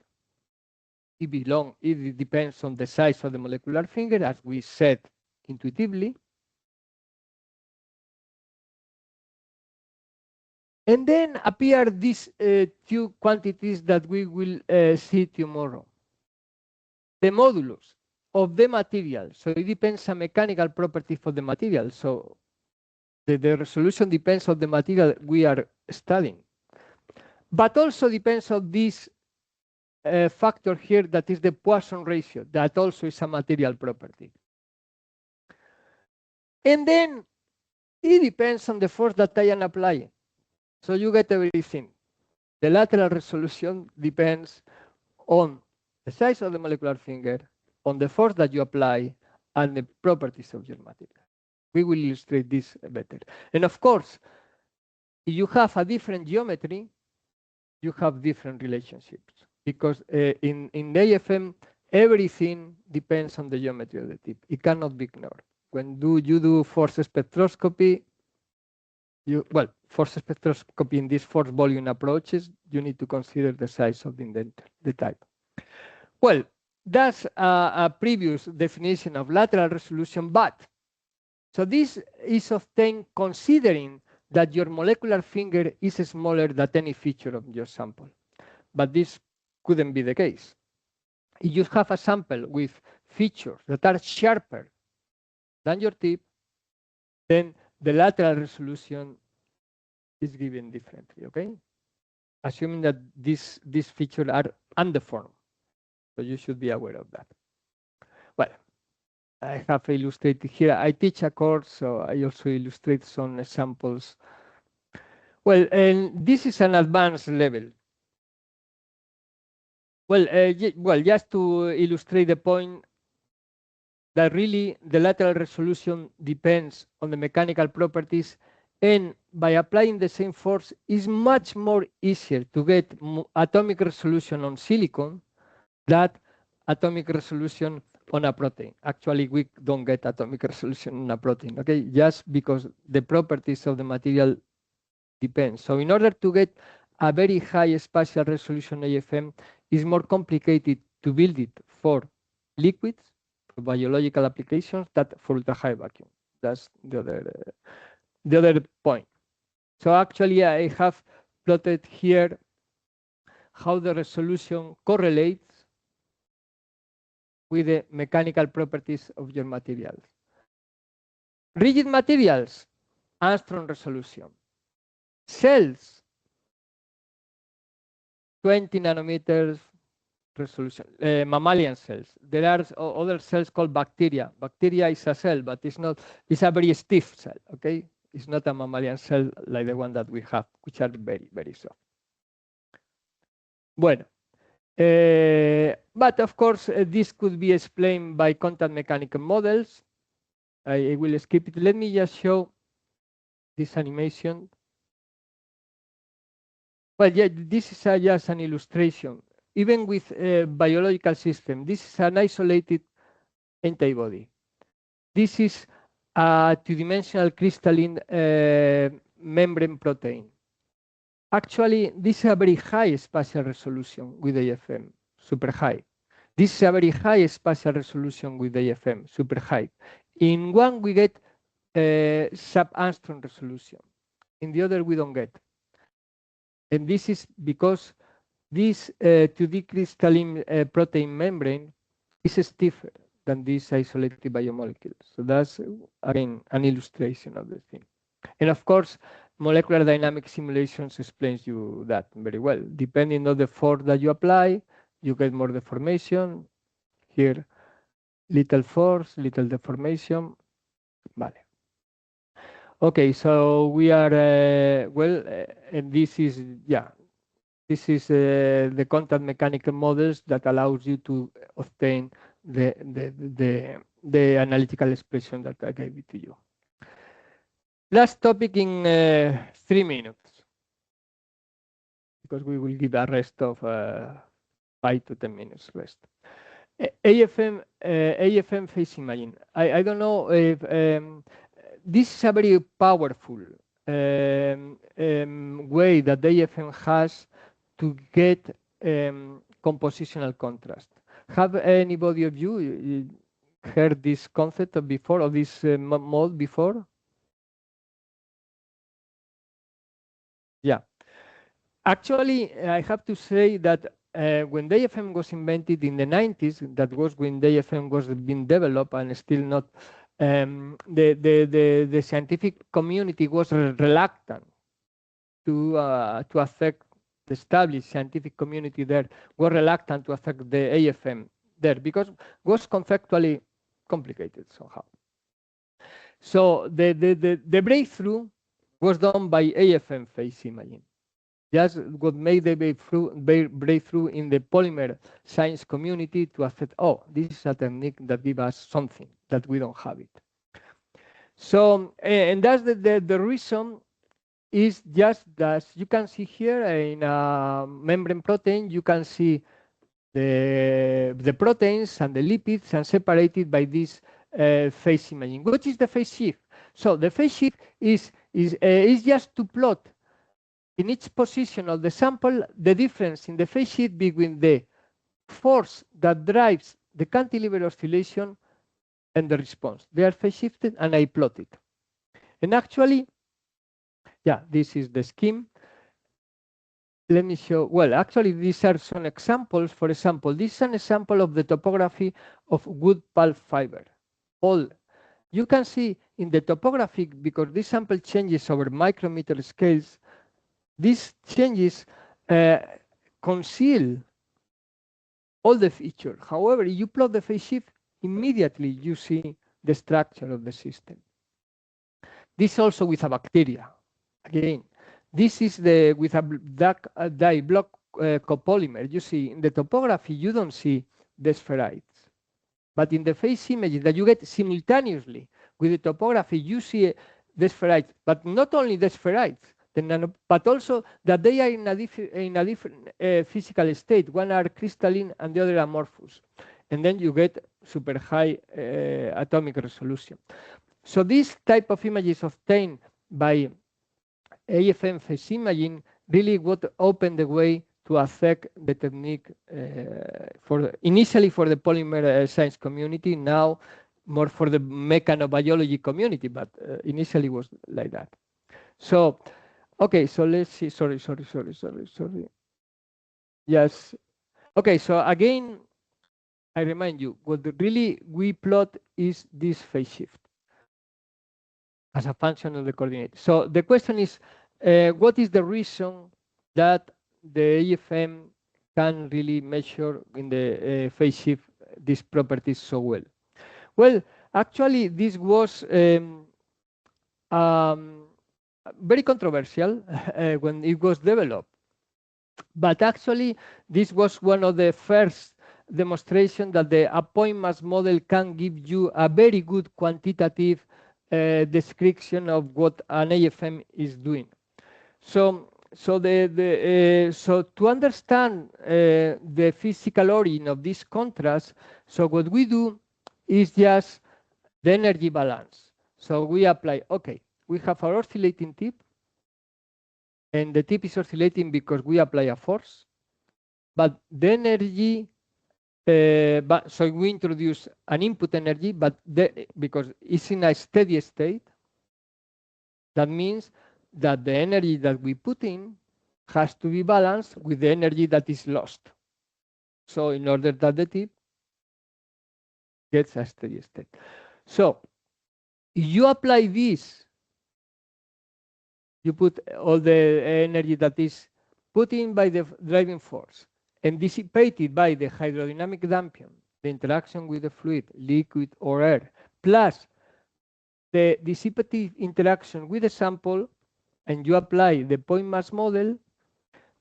it depends on the size of the molecular finger, as we said intuitively. And then appear these two quantities that we will see tomorrow. The modulus of the material. So it depends on mechanical property for the material. So the resolution depends on the material we are studying. But also depends on this factor here that is the Poisson ratio, that also is a material property. And then it depends on the force that I am applying. So you get everything. The lateral resolution depends on the size of the molecular finger, on the force that you apply, and the properties of your material. We will illustrate this better. And of course, if you have a different geometry, you have different relationships. Because in the AFM, everything depends on the geometry of the tip. It cannot be ignored. When you do force spectroscopy, force spectroscopy in these force volume approaches, you need to consider the size of the indenter, the type. Well, that's a previous definition of lateral resolution, but so this is obtained considering that your molecular finger is smaller than any feature of your sample. But this couldn't be the case. If you have a sample with features that are sharper than your tip, then the lateral resolution is given differently, okay? Assuming that these features are undeformed. So you should be aware of that. Well, I have illustrated here. I teach a course, so I also illustrate some examples. Well, and this is an advanced level. Well, just to illustrate the point that really the lateral resolution depends on the mechanical properties, and by applying the same force, is much more easier to get atomic resolution on silicon than atomic resolution on a protein. Actually, we don't get atomic resolution on a protein, okay? Just because the properties of the material depend. So in order to get a very high spatial resolution AFM, it's more complicated to build it for liquids, for biological applications, than for ultra-high vacuum. That's the other point. So actually, I have plotted here how the resolution correlates with the mechanical properties of your materials. Rigid materials, Armstrong resolution. Cells, 20 nanometers resolution. Mammalian cells. There are other cells called bacteria. Bacteria is a cell, but it's not. It's a very stiff cell. Okay, it's not a mammalian cell like the one that we have, which are very, very soft. Bueno. But of course, this could be explained by contact mechanical models. I will skip it. Let me just show this animation. Well, yeah, this is just an illustration. Even with a biological system, this is an isolated antibody. This is a two-dimensional crystalline membrane protein. Actually, this is a very high spatial resolution with AFM, super high. This is a very high spatial resolution with AFM, super high. In one, we get sub-Armstrong resolution. In the other, we don't get. And this is because this 2D crystalline protein membrane is stiffer than this isolated biomolecule. So that's, again, an illustration of the thing. And of course, molecular dynamic simulations explains you that very well. Depending on the force that you apply, you get more deformation. Here, little force, little deformation. Vale. Okay, so we are, and this is, yeah, this is the contact mechanical models that allows you to obtain the analytical expression that I gave it to you. Last topic in 3 minutes, because we will give a rest of 5 to 10 minutes rest. AFM phase imaging. I don't know if this is a very powerful way that AFM has to get compositional contrast. Have anybody of you heard this concept before, or this mode before? Yeah. Actually, I have to say that when the AFM was invented in the 90s, that was when the AFM was being developed and still not, the scientific community was reluctant to affect the established scientific community there, were reluctant to affect the AFM there because it was conceptually complicated somehow. So the breakthrough was done by AFM phase imaging. Just what made the breakthrough in the polymer science community to affect, oh, this is a technique that gives us something that we don't have it. So, and that's the reason is just that you can see here in a membrane protein, you can see the proteins and the lipids and separated by this phase imaging. What is the phase shift? So the phase shift is just to plot in each position of the sample the difference in the phase shift between the force that drives the cantilever oscillation and the response. They are phase shifted and I plot it. And actually, yeah, this is the scheme. Let me show, well, actually, these are some examples. For example, this is an example of the topography of wood pulp fiber. All you can see in the topography, because this sample changes over micrometer scales, these changes conceal all the features. However, you plot the phase shift, immediately you see the structure of the system. This also with a bacteria. Again, this is with a dye block copolymer. You see, in the topography, you don't see the spheroids. But in the phase image that you get simultaneously with the topography, you see the spheroids. But not only the spheroids, but also that they are in a different physical state. One are crystalline and the other amorphous. And then you get super high atomic resolution. So this type of images obtained by AFM phase imaging really what opened the way to affect the technique initially for the polymer science community, now more for the mechanobiology community, but initially was like that. So, okay, so let's see, sorry. Yes, okay, so again, I remind you, what really we plot is this phase shift as a function of the coordinate. So the question is, what is the reason that the AFM can really measure in the phase shift these properties so well? Well, actually, this was very controversial when it was developed. But actually, this was one of the first demonstrations that the appointments model can give you a very good quantitative description of what an AFM is doing. So to understand the physical origin of this contrast, so what we do is just the energy balance. So we apply, okay, we have our oscillating tip, and the tip is oscillating because we apply a force, but the energy, so we introduce an input energy, but because it's in a steady state, that means that the energy that we put in has to be balanced with the energy that is lost. So in order that the tip gets a steady state. So if you apply this, you put all the energy that is put in by the driving force and dissipated by the hydrodynamic damping the interaction with the fluid, liquid or air, plus the dissipative interaction with the sample, and you apply the point mass model,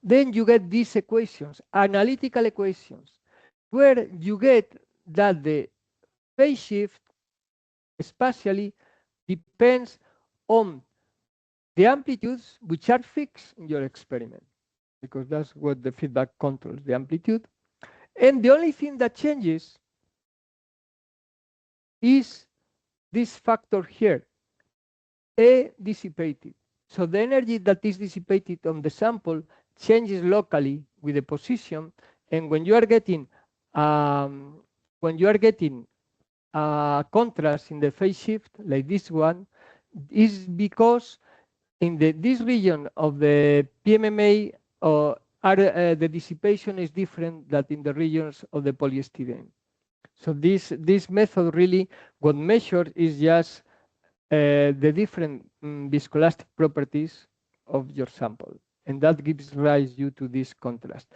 then you get these equations, analytical equations, where you get that the phase shift spatially depends on the amplitudes which are fixed in your experiment, because that's what the feedback controls, the amplitude. And the only thing that changes is this factor here, A dissipated. So the energy that is dissipated on the sample changes locally with the position, and when you are getting contrast in the phase shift like this one, is because in this region of the PMMA, the dissipation is different than in the regions of the polyestyrene. So this method really, what measured is just the different viscoelastic properties of your sample, and that gives rise you to this contrast.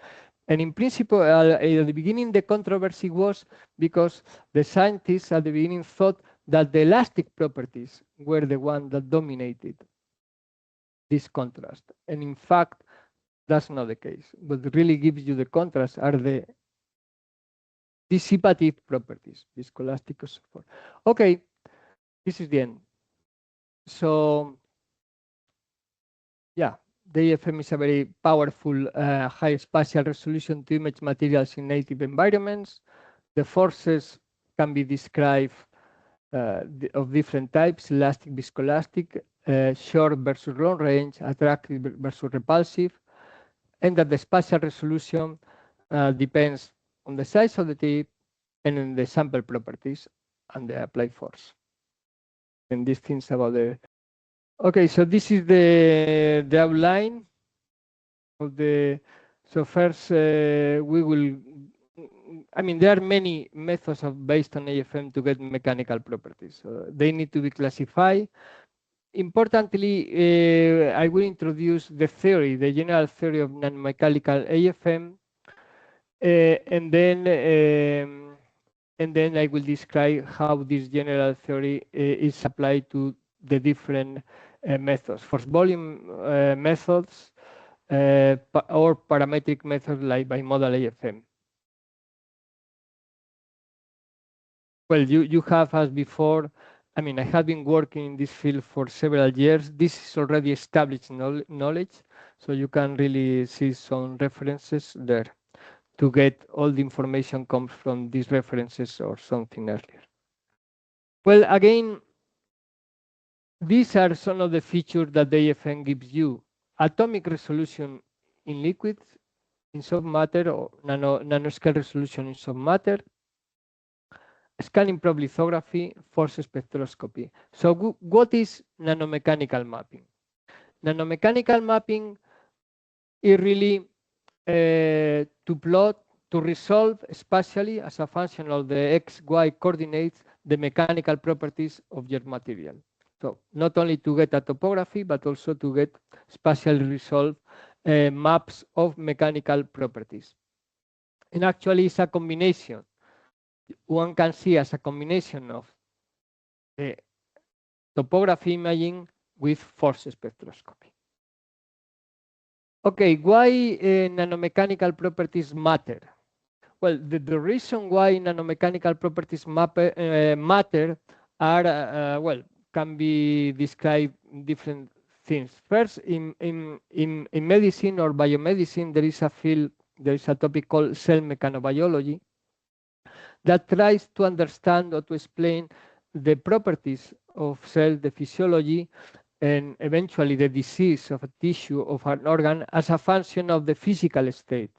And in principle, at the beginning, the controversy was because the scientists at the beginning thought that the elastic properties were the one that dominated this contrast. And in fact, that's not the case. What really gives you the contrast are the dissipative properties, viscoelastic and so forth. Okay, this is the end. So, yeah, the AFM is a very powerful high spatial resolution to image materials in native environments. The forces can be described of different types, elastic, viscoelastic, short versus long range, attractive versus repulsive, and that the spatial resolution depends on the size of the tip and on the sample properties and the applied force. And these things about the... Okay, so this is the outline of the... So first, we will... I mean, there are many methods based on AFM to get mechanical properties. They need to be classified. Importantly, I will introduce the theory, the general theory of nanomechanical AFM, and then I will describe how this general theory is applied to the different methods, force volume methods, or parametric methods like bimodal AFM. Well, you have, as before, I mean, I have been working in this field for several years. This is already established knowledge, so you can really see some references there to get all the information comes from these references or something earlier. Well, again, these are some of the features that the AFM gives you. Atomic resolution in liquids, in soft matter, or nanoscale resolution in soft matter, scanning probe lithography, force spectroscopy. So what is nanomechanical mapping? Nanomechanical mapping is really to plot, to resolve spatially as a function of the x-y coordinates the mechanical properties of your material. So not only to get a topography, but also to get spatially resolved maps of mechanical properties. And actually it's a combination. One can see as a combination of topography imaging with force spectroscopy. Okay, why nanomechanical properties matter? Well, the reason why nanomechanical properties matter are, well, can be described different things. First, in medicine or biomedicine, there is a field, there is a topic called cell mechanobiology that tries to understand or to explain the properties of cell, the physiology, and eventually the disease of a tissue of an organ as a function of the physical state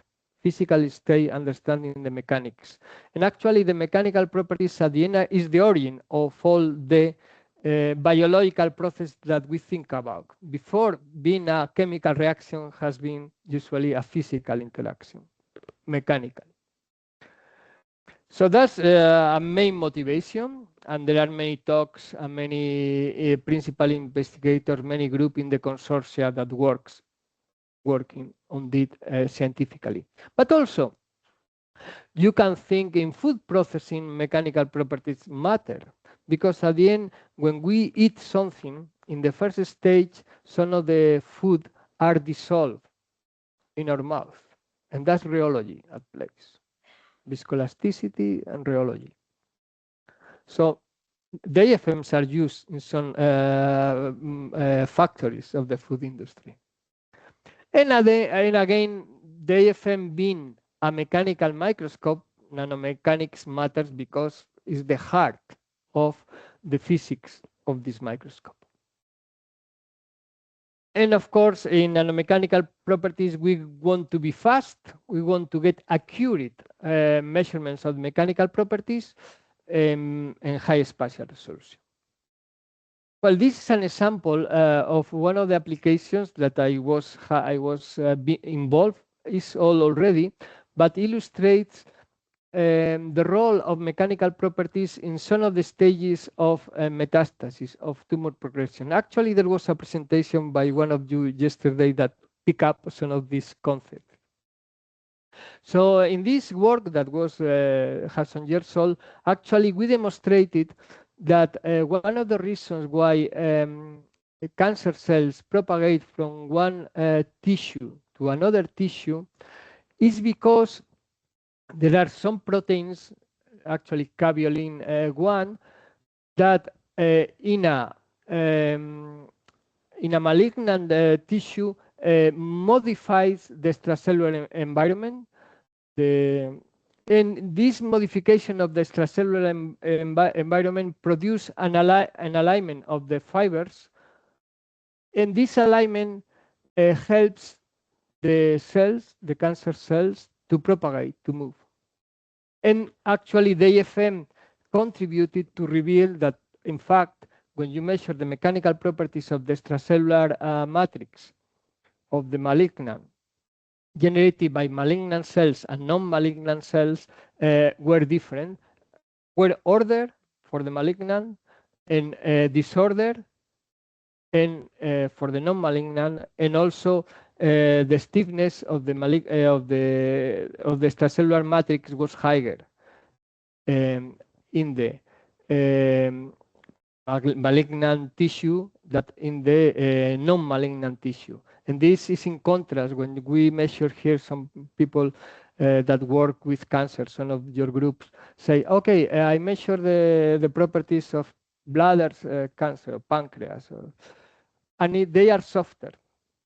understanding the mechanics. And actually the mechanical properties at the end is the origin of all the biological process that we think about. Before being a chemical reaction has been usually a physical interaction, mechanical. So that's a main motivation, and there are many talks and many principal investigators, many groups in the consortia that working on it scientifically. But also, You can think in food processing, mechanical properties matter, because at the end, when we eat something, in the first stage, some of the food are dissolved in our mouth. And that's rheology at place, viscoelasticity and rheology. So DFMs are used in some factories of the food industry. And again, DFM being a mechanical microscope, nanomechanics matters because it's the heart of the physics of this microscope. And of course, in nanomechanical properties, we want to be fast. We want to get accurate measurements of mechanical properties and high spatial resolution. Well, this is an example of one of the applications that I was involved. Is all already, but illustrates the role of mechanical properties in some of the stages of metastasis, of tumor progression. Actually, there was a presentation by one of you yesterday that picked up some of these concepts. So in this work that was has some years old, actually we demonstrated that one of the reasons why cancer cells propagate from one tissue to another tissue is because there are some proteins, actually caveolin 1, that in a malignant tissue modifies the extracellular environment. And this modification of the extracellular environment produce an alignment of the fibers, and this alignment helps the cells, the cancer cells, to propagate, to move. And actually, the AFM contributed to reveal that, in fact, when you measure the mechanical properties of the extracellular matrix of the malignant, generated by malignant cells and non-malignant cells, were different, were order for the malignant and disorder and for the non-malignant, and also the stiffness of the extracellular matrix was higher in the malignant tissue than in the non-malignant tissue. And this is in contrast when we measure here some people that work with cancer, some of your groups say, okay, I measure the properties of bladder cancer, or pancreas, and they are softer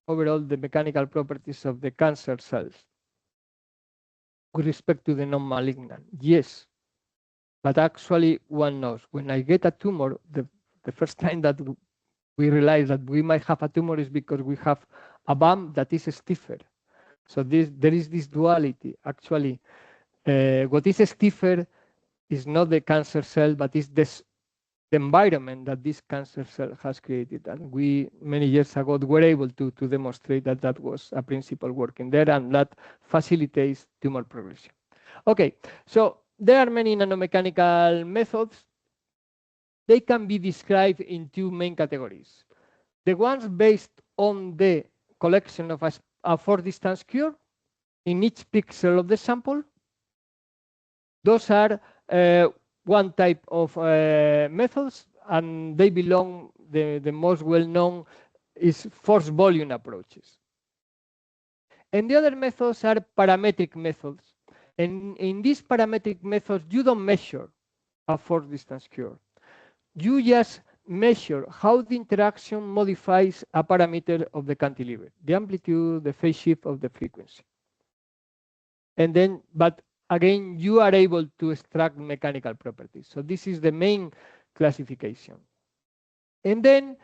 overall, the mechanical properties of the cancer cells with respect to the non-malignant. Yes, but actually one knows when I get a tumor, the first time that we realize that we might have a tumor is because we have a bump that is stiffer. So there is this duality. Actually, what is stiffer is not the cancer cell, but is the environment that this cancer cell has created. And we, many years ago, were able to demonstrate that that was a principle working there, and that facilitates tumor progression. Okay, so there are many nanomechanical methods. They can be described in two main categories. The ones based on the collection of a fourth distance cure in each pixel of the sample. Those are one type of methods, and they belong, the most well-known is force volume approaches. And the other methods are parametric methods. And in these parametric methods, you don't measure a fourth distance cure. You just measure how the interaction modifies a parameter of the cantilever, the amplitude, the phase shift of the frequency. And then, but again, you are able to extract mechanical properties. So this is the main classification. And then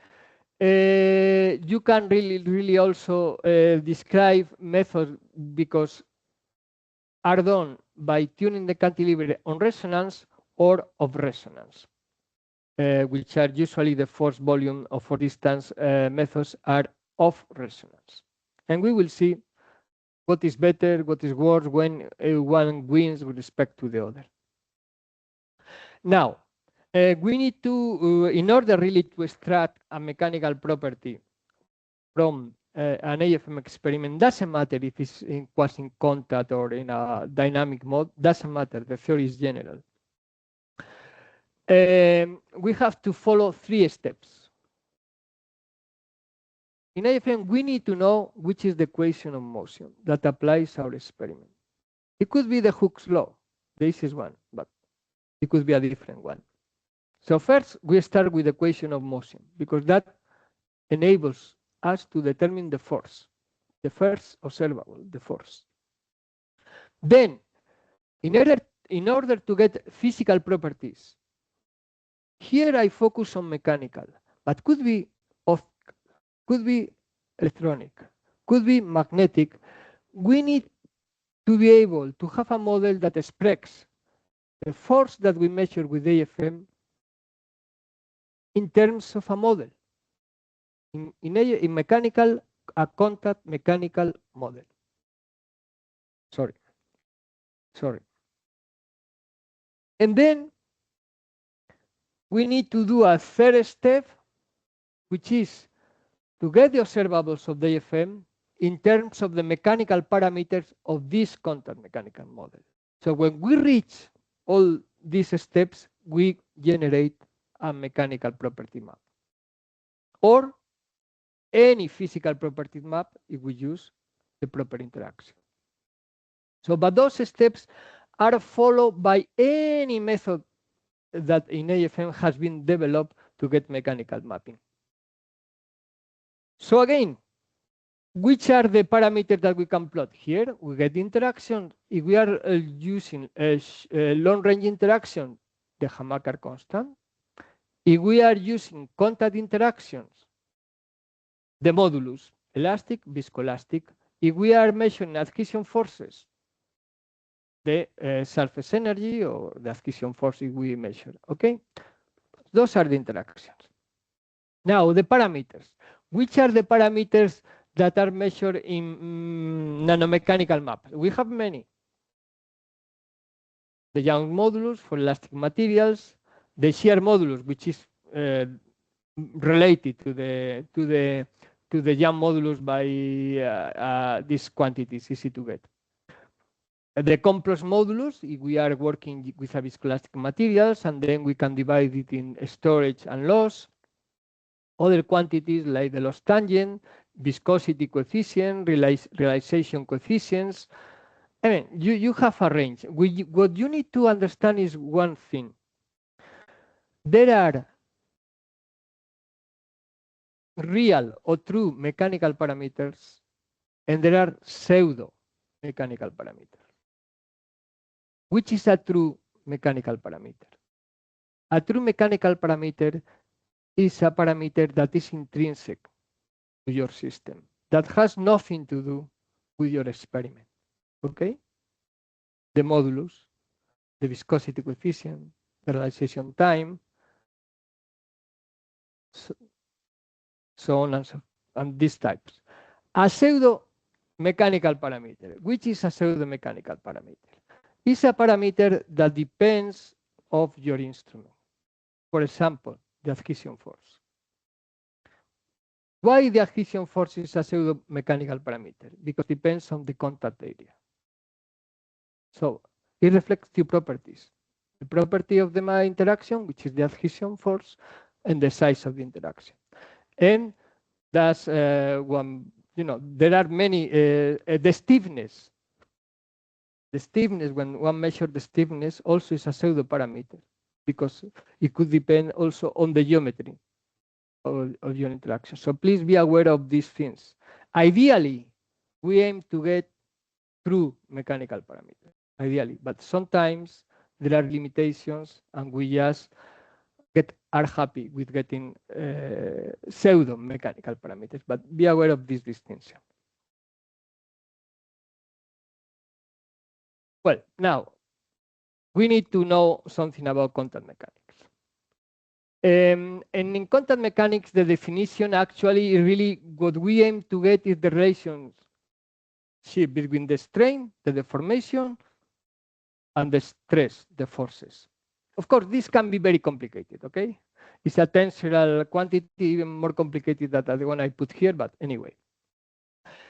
you can really also describe methods because are done by tuning the cantilever on resonance or of resonance, which are usually the force volume or for distance methods are of resonance. And we will see what is better, what is worse when one wins with respect to the other. Now, we need to, in order really to extract a mechanical property from an AFM experiment, doesn't matter if it's in quasi-contact or in a dynamic mode, doesn't matter, the theory is general. We have to follow 3 steps. In AFM, we need to know which is the equation of motion that applies our experiment. It could be the Hooke's law, the easiest one, but it could be a different one. So first, we start with the equation of motion, because that enables us to determine the force, the first observable, the force. Then, in order to get physical properties, here I focus on mechanical, but could be electronic, could be magnetic. We need to be able to have a model that expresses the force that we measure with AFM in terms of a model. In mechanical, a contact mechanical model. Sorry. And then we need to do a third step, which is to get the observables of the AFM in terms of the mechanical parameters of this contact mechanical model. So when we reach all these steps, we generate a mechanical property map, or any physical property map if we use the proper interaction. So, but those steps are followed by any method that in AFM has been developed to get mechanical mapping. So again, which are the parameters that we can plot? Here we get interaction. If we are using a long-range interaction, the Hamaker constant. If we are using contact interactions, the modulus, elastic, viscoelastic. If we are measuring adhesion forces, the surface energy or the adhesion force if we measure, okay? Those are the interactions. Now, the parameters. Which are the parameters that are measured in nanomechanical maps? We have many. The Young modulus for elastic materials, the shear modulus, which is related to the Young modulus by this quantity is easy to get. The compress modulus, if we are working with a viscoelastic materials, and then we can divide it in storage and loss. Other quantities like the loss tangent, viscosity coefficient, realization coefficients. I mean, you have a range. What you need to understand is one thing. There are real or true mechanical parameters, and there are pseudo mechanical parameters. Which is a true mechanical parameter? A true mechanical parameter is a parameter that is intrinsic to your system, that has nothing to do with your experiment, okay? The modulus, the viscosity coefficient, the realization time, so on and these types. A pseudo mechanical parameter. Which is a pseudo mechanical parameter? It's a parameter that depends of your instrument. For example, the adhesion force. Why the adhesion force is a pseudo mechanical parameter? Because it depends on the contact area. So it reflects two properties. The property of the interaction, which is the adhesion force, and the size of the interaction. And that's one, there are many, the stiffness. The stiffness, when one measures the stiffness, also is a pseudo parameter, because it could depend also on the geometry of your interaction. So please be aware of these things. Ideally, we aim to get true mechanical parameters, ideally, but sometimes there are limitations, and we just are happy with getting pseudo mechanical parameters, but be aware of this distinction. Well, now we need to know something about contact mechanics. And in contact mechanics, the definition actually really what we aim to get is the relationship between the strain, the deformation, and the stress, the forces. Of course, this can be very complicated, okay? It's a tensorial quantity, even more complicated than the one I put here, but anyway.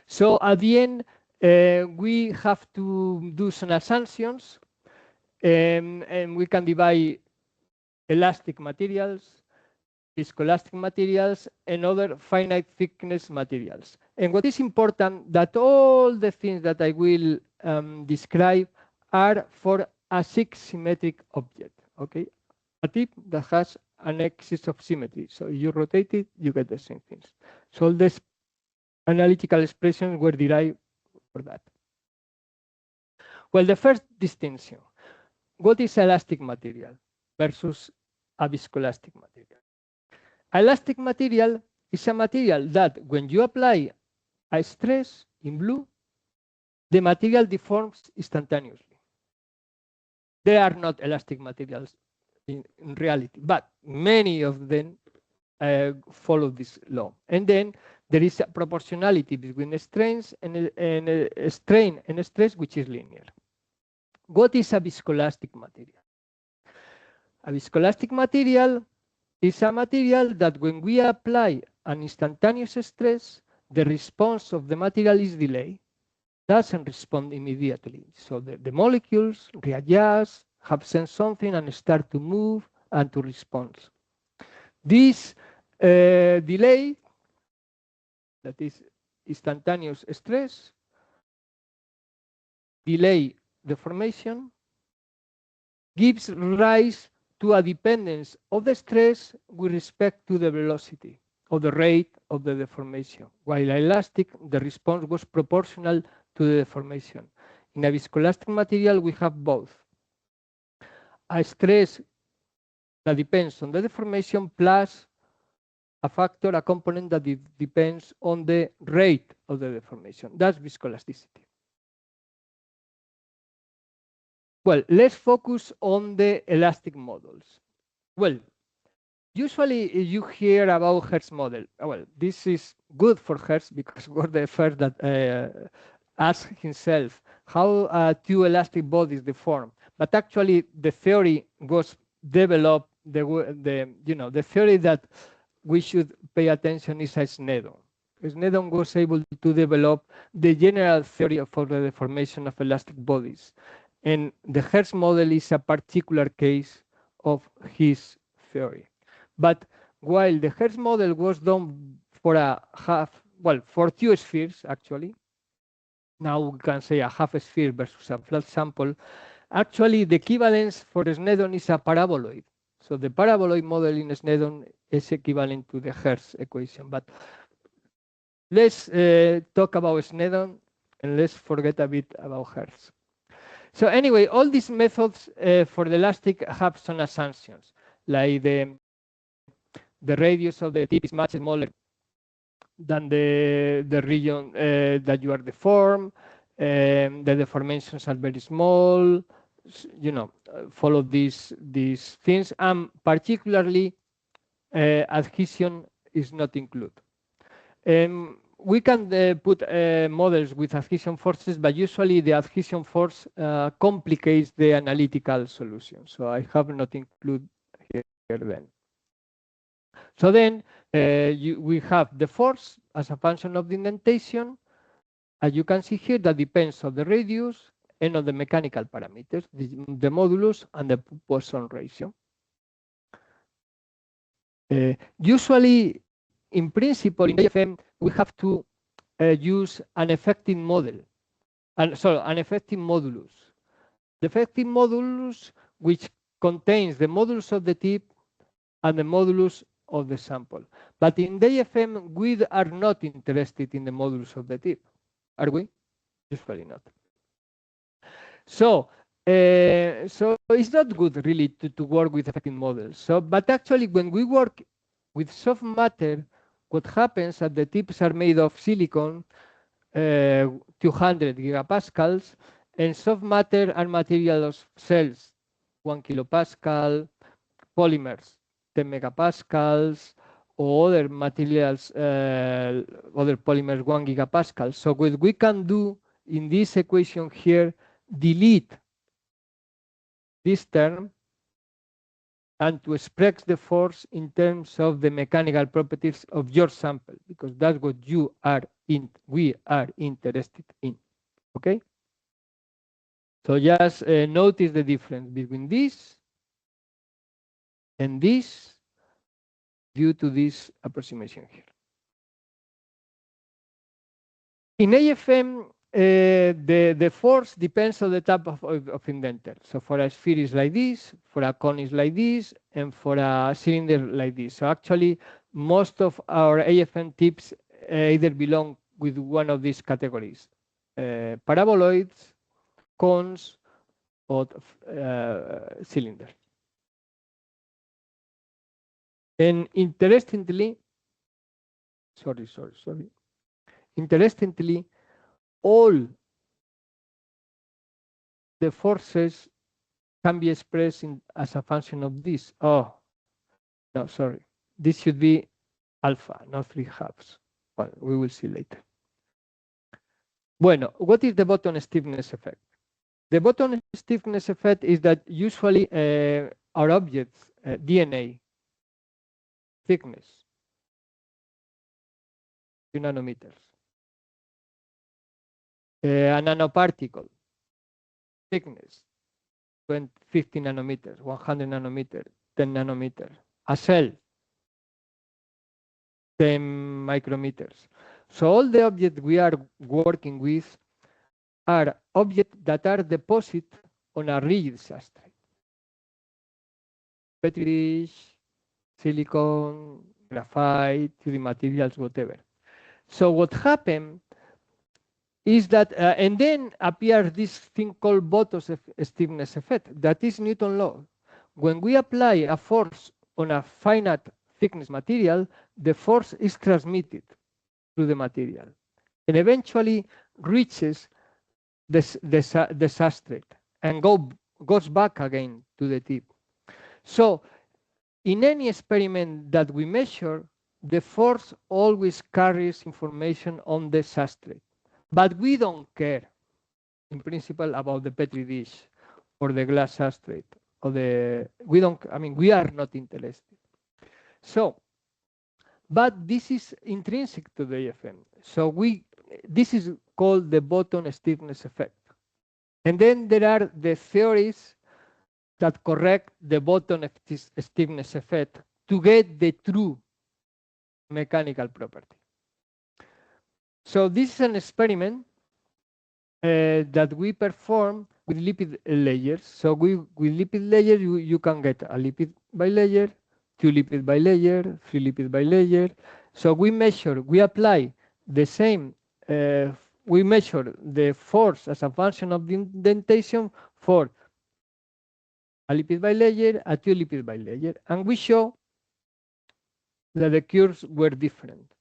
So at the end, we have to do some assumptions, and we can divide elastic materials, viscoelastic materials, and other finite thickness materials. And what is important, that all the things that I will describe are for a six-symmetric object, okay? A tip that has an axis of symmetry. So if you rotate it, you get the same things. So all these analytical expressions were derived for that. Well, the first distinction, what is elastic material versus a viscoelastic material? Elastic material is a material that when you apply a stress in blue, the material deforms instantaneously. There are not elastic materials in reality, but many of them follow this law. And then there is a proportionality between strains and strain and stress, which is linear. What is a viscoelastic material? A viscoelastic material is a material that when we apply an instantaneous stress, the response of the material is delayed, doesn't respond immediately. So the molecules readjust, have sensed something, and start to move and to respond. This delay, that is instantaneous stress, delay deformation, gives rise to a dependence of the stress with respect to the velocity or the rate of the deformation. While elastic, the response was proportional to the deformation. In a viscoelastic material, we have both. A stress that depends on the deformation plus a factor, a component that depends on the rate of the deformation. That's viscoelasticity. Well, let's focus on the elastic models. Well, usually you hear about Hertz model. Well, this is good for Hertz because we're the first that asked himself how two elastic bodies deform. But actually, the theory was developed. The theory that we should pay attention is Snedon. Snedon was able to develop the general theory for the deformation of elastic bodies. And the Hertz model is a particular case of his theory. But while the Hertz model was done for for two spheres, actually, now we can say a half sphere versus a flat sample, actually the equivalence for Snedon is a paraboloid. So the paraboloid model in Snedon is equivalent to the Hertz equation. But let's talk about Snedon and let's forget a bit about Hertz. So anyway, all these methods for the elastic have some assumptions, like the radius of the tip is much smaller than the region that you are deformed, the deformations are very small, follow these things, and particularly adhesion is not included. We can put models with adhesion forces, but usually the adhesion force complicates the analytical solution. So I have not included here then. So then we have the force as a function of the indentation. As you can see here, that depends on the radius and on the mechanical parameters, the modulus and the Poisson ratio. Usually, in principle, in AFM, we have to use an effective model, an effective modulus. The effective modulus, which contains the modulus of the tip and the modulus of the sample. But in DFM, we are not interested in the modulus of the tip, are we? Usually not. So it's not good really to work with effective models. But actually, when we work with soft matter, what happens is the tips are made of silicon, 200 gigapascals, and soft matter are materials of cells, 1 kilopascal, polymers, 10 megapascals, or other materials, other polymers, 1 gigapascal. So what we can do in this equation here, delete this term and to express the force in terms of the mechanical properties of your sample, because that's what you are interested in. Okay? So just notice the difference between this and this due to this approximation here. In AFM, the force depends on the type of indenter. So for a sphere is like this, for a cone is like this, and for a cylinder like this. So actually, most of our AFM tips either belong with one of these categories. Paraboloids, cones, or cylinders. And interestingly, interestingly, all the forces can be expressed as a function of this. Oh, no, sorry. This should be alpha, not 3/2. Well, we will see later. Bueno, what is the bottom stiffness effect? The bottom stiffness effect is that usually our objects, DNA, thickness, 2 nanometers. A nanoparticle, thickness, 50 nanometers, 100 nanometers, 10 nanometers. A cell, 10 micrometers. So all the objects we are working with are objects that are deposited on a rigid substrate. Petri dish, silicon, graphite, 3D materials, whatever. So what happened is that, and then appears this thing called bottom stiffness effect. That is Newton's law. When we apply a force on a finite thickness material, the force is transmitted through the material and eventually reaches the substrate and goes back again to the tip. So in any experiment that we measure, the force always carries information on the substrate. But we don't care, in principle, about the Petri dish or the glass substrate. We are not interested. So, but this is intrinsic to the AFM. So this is called the bottom stiffness effect. And then there are the theories that correct the bottom stiffness effect to get the true mechanical property. So this is an experiment that we perform with lipid layers. So with lipid layer, you can get a lipid bilayer, 2 lipid bilayer, 3 lipid bilayer. So we apply the same, we measure the force as a function of the indentation for a lipid bilayer, a 2 lipid bilayer, and we show that the curves were different.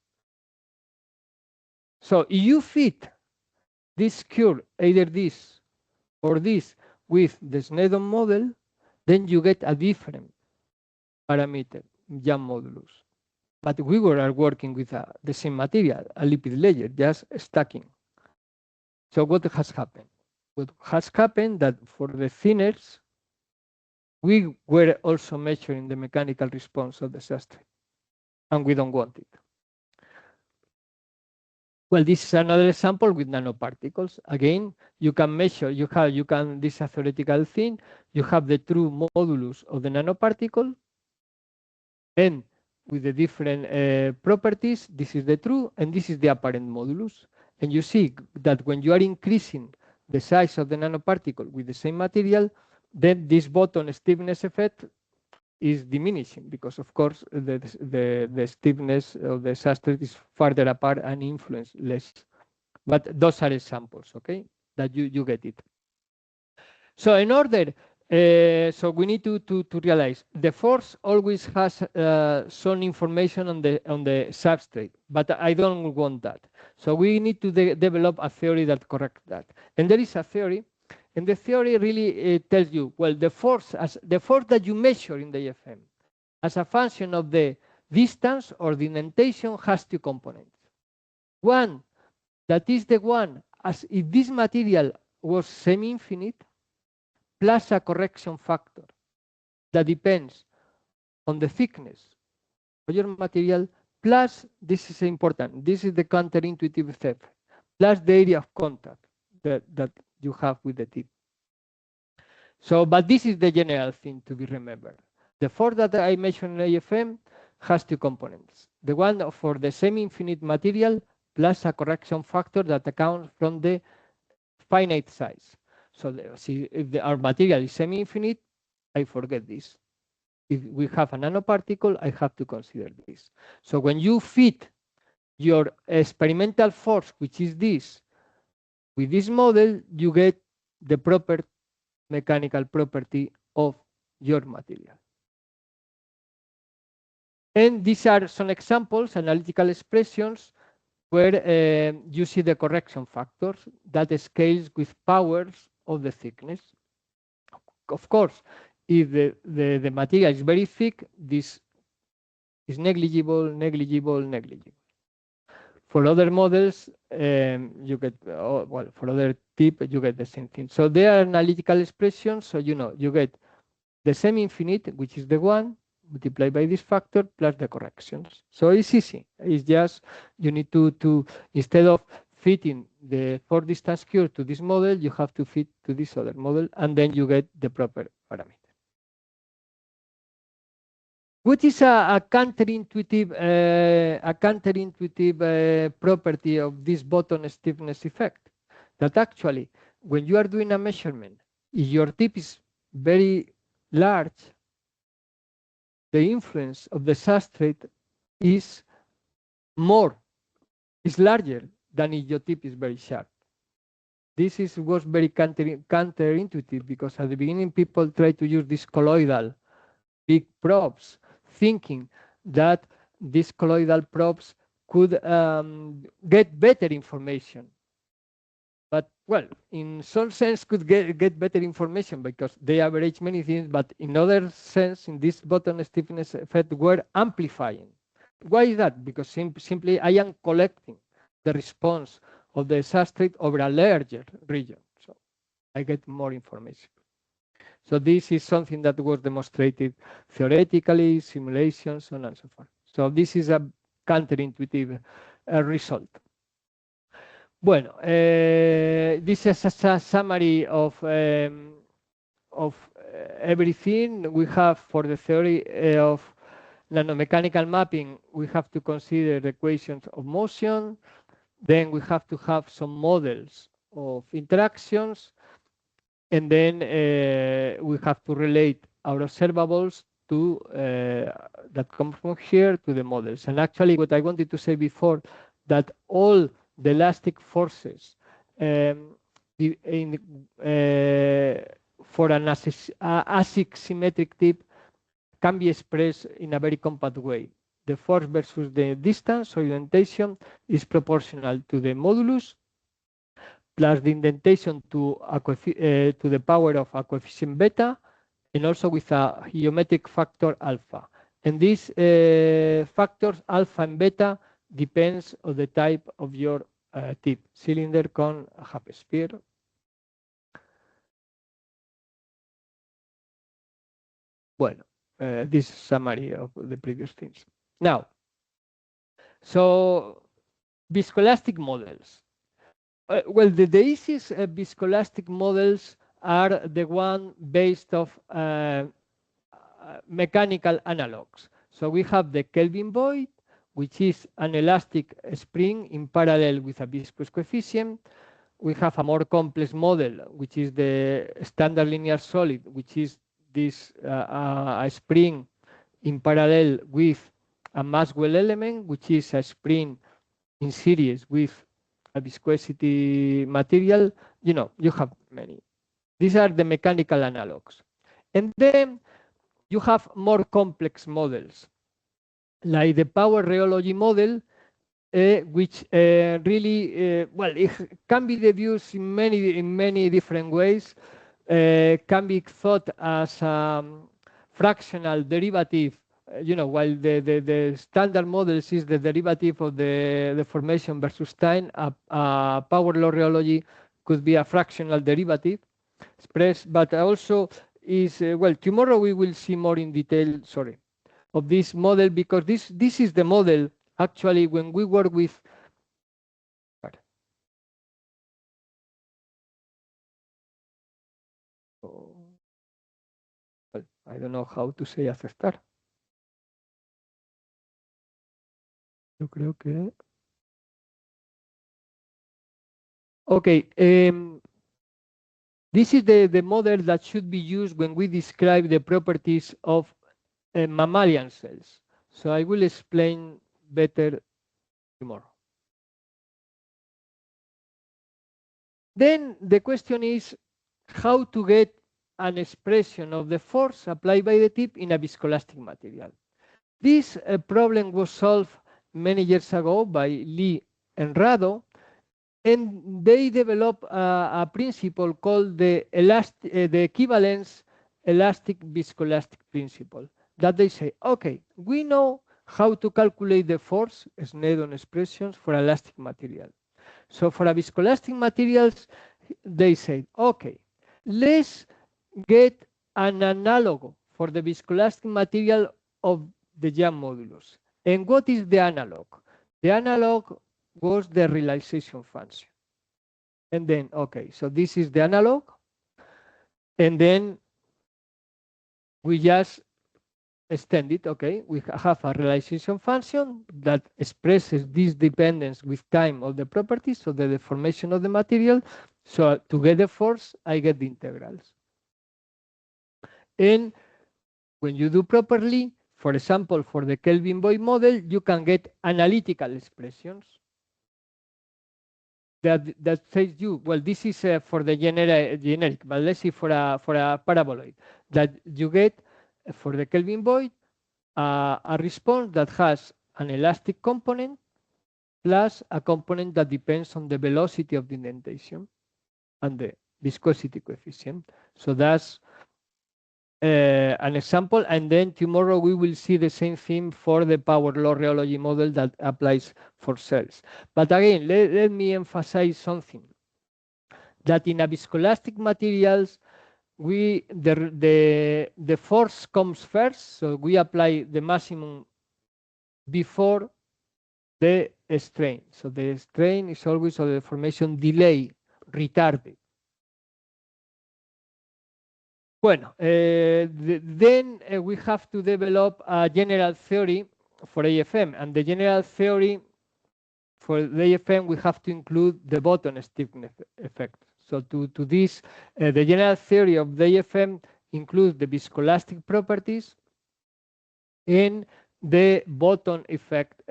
So if you fit this curve, either this or this, with the Snedon model, then you get a different parameter, jam modulus. But we were working with the same material, a lipid layer, just stacking. So what has happened? What has happened that for the thinners, we were also measuring the mechanical response of the substrate, and we don't want it. Well, this is another example with nanoparticles. Again, you can measure, this is a theoretical thing, you have the true modulus of the nanoparticle, and with the different properties, this is the true, and this is the apparent modulus. And you see that when you are increasing the size of the nanoparticle with the same material, then this bottom stiffness effect is diminishing because, of course, the stiffness of the substrate is farther apart and influence less. But those are examples, okay, that you get it. So in order, so we need to realize the force always has some information on the substrate, but I don't want that. So we need to develop a theory that corrects that. And there is a theory. And the theory really tells you, well, the force that you measure in the AFM as a function of the distance or the indentation has 2 components. One, that is the one as if this material was semi-infinite, plus a correction factor that depends on the thickness of your material, plus, this is important, this is the counterintuitive effect, plus the area of contact that you have with the tip. So, but this is the general thing to be remembered. The force that I mentioned in AFM has two components. The one for the semi-infinite material plus a correction factor that accounts from the finite size. So see, if our material is semi-infinite, I forget this. If we have a nanoparticle, I have to consider this. So when you fit your experimental force, which is this, with this model, you get the proper mechanical property of your material. And these are some examples, analytical expressions, where you see the correction factors that scales with powers of the thickness. Of course, if the material is very thick, this is negligible, negligible, negligible. For other models, you get, well, for other tip, you get the same thing. So they are analytical expressions. So, you get the semi-infinite, which is the one, multiplied by this factor, plus the corrections. So it's easy. It's just, you need to instead of fitting the force distance curve to this model, you have to fit to this other model, and then you get the proper parameter. What is a counterintuitive property of this button stiffness effect? That actually, when you are doing a measurement, if your tip is very large, the influence of the substrate is larger than if your tip is very sharp. This was very counterintuitive, because at the beginning people tried to use these colloidal big probes, thinking that these colloidal probes could get better information. But, well, in some sense could get better information because they average many things, but in other sense, in this button stiffness effect, we're amplifying. Why is that? Because simply I am collecting the response of the substrate over a larger region. So I get more information. So this is something that was demonstrated theoretically, simulations, so on and so forth. So this is a counterintuitive result. Bueno, this is a summary of everything we have for the theory of nanomechanical mapping. We have to consider the equations of motion. Then we have to have some models of interactions. And then we have to relate our observables to that come from here to the models. And actually, what I wanted to say before, that all the elastic forces for an asymmetric tip can be expressed in a very compact way. The force versus the distance or indentation is proportional to the modulus plus the indentation to the power of a coefficient beta, and also with a geometric factor alpha. And these factors, alpha and beta, depends on the type of your tip, cylinder, cone, half sphere. Bueno, this is summary of the previous things. Now, so viscoelastic models. Well, the easiest viscoelastic models are the one based of mechanical analogs. So we have the Kelvin void, which is an elastic spring in parallel with a viscous coefficient. We have a more complex model, which is the standard linear solid, which is this a spring in parallel with a Maxwell element, which is a spring in series with a viscosity material. You have many. These are the mechanical analogs. And then you have more complex models, like the power rheology model, which really, well, it can be deduced in many different ways. Can be thought as a fractional derivative, while the standard models is the derivative of the formation versus time. A power law rheology could be a fractional derivative expressed, but also is, well, tomorrow we will see more in detail, of this model, because this is the model Actually, when we work with well, I don't know how to say aceptar. Yo creo que... Okay, this is the model that should be used when we describe the properties of mammalian cells. So I will explain better tomorrow. Then the question is how to get an expression of the force applied by the tip in a viscoelastic material. This problem was solved many years ago by Lee and Rado, and they developed a principle called the equivalence elastic viscoelastic principle, that they say, okay, we know how to calculate the force, Sneddon expressions, for elastic material. So for a viscoelastic materials, they say, okay, let's get an analog for the viscoelastic material of the Young modulus. And what is the analog? The analog was the realization function. And then, okay, so this is the analog. And then we just extend it, okay? We have a realization function that expresses this dependence with time of the properties, so the deformation of the material. So to get the force, I get the integrals. And when you do properly, for example, for the Kelvin-Boyd model, you can get analytical expressions that says you, well, this is for the generic, but let's see for a paraboloid, that you get for the Kelvin-Boyd a response that has an elastic component plus a component that depends on the velocity of the indentation and the viscosity coefficient. So that's an example, and then tomorrow we will see the same thing for the power law rheology model that applies for cells. But again, let me emphasize something, that in a viscoelastic materials, the force comes first, so we apply the maximum before the strain. So the strain is always a deformation delay, retarded. Bueno, then we have to develop a general theory for AFM, and the general theory for the AFM we have to include the bottom stiffness effect. So to this, the general theory of the AFM includes the viscoelastic properties and the bottom effect,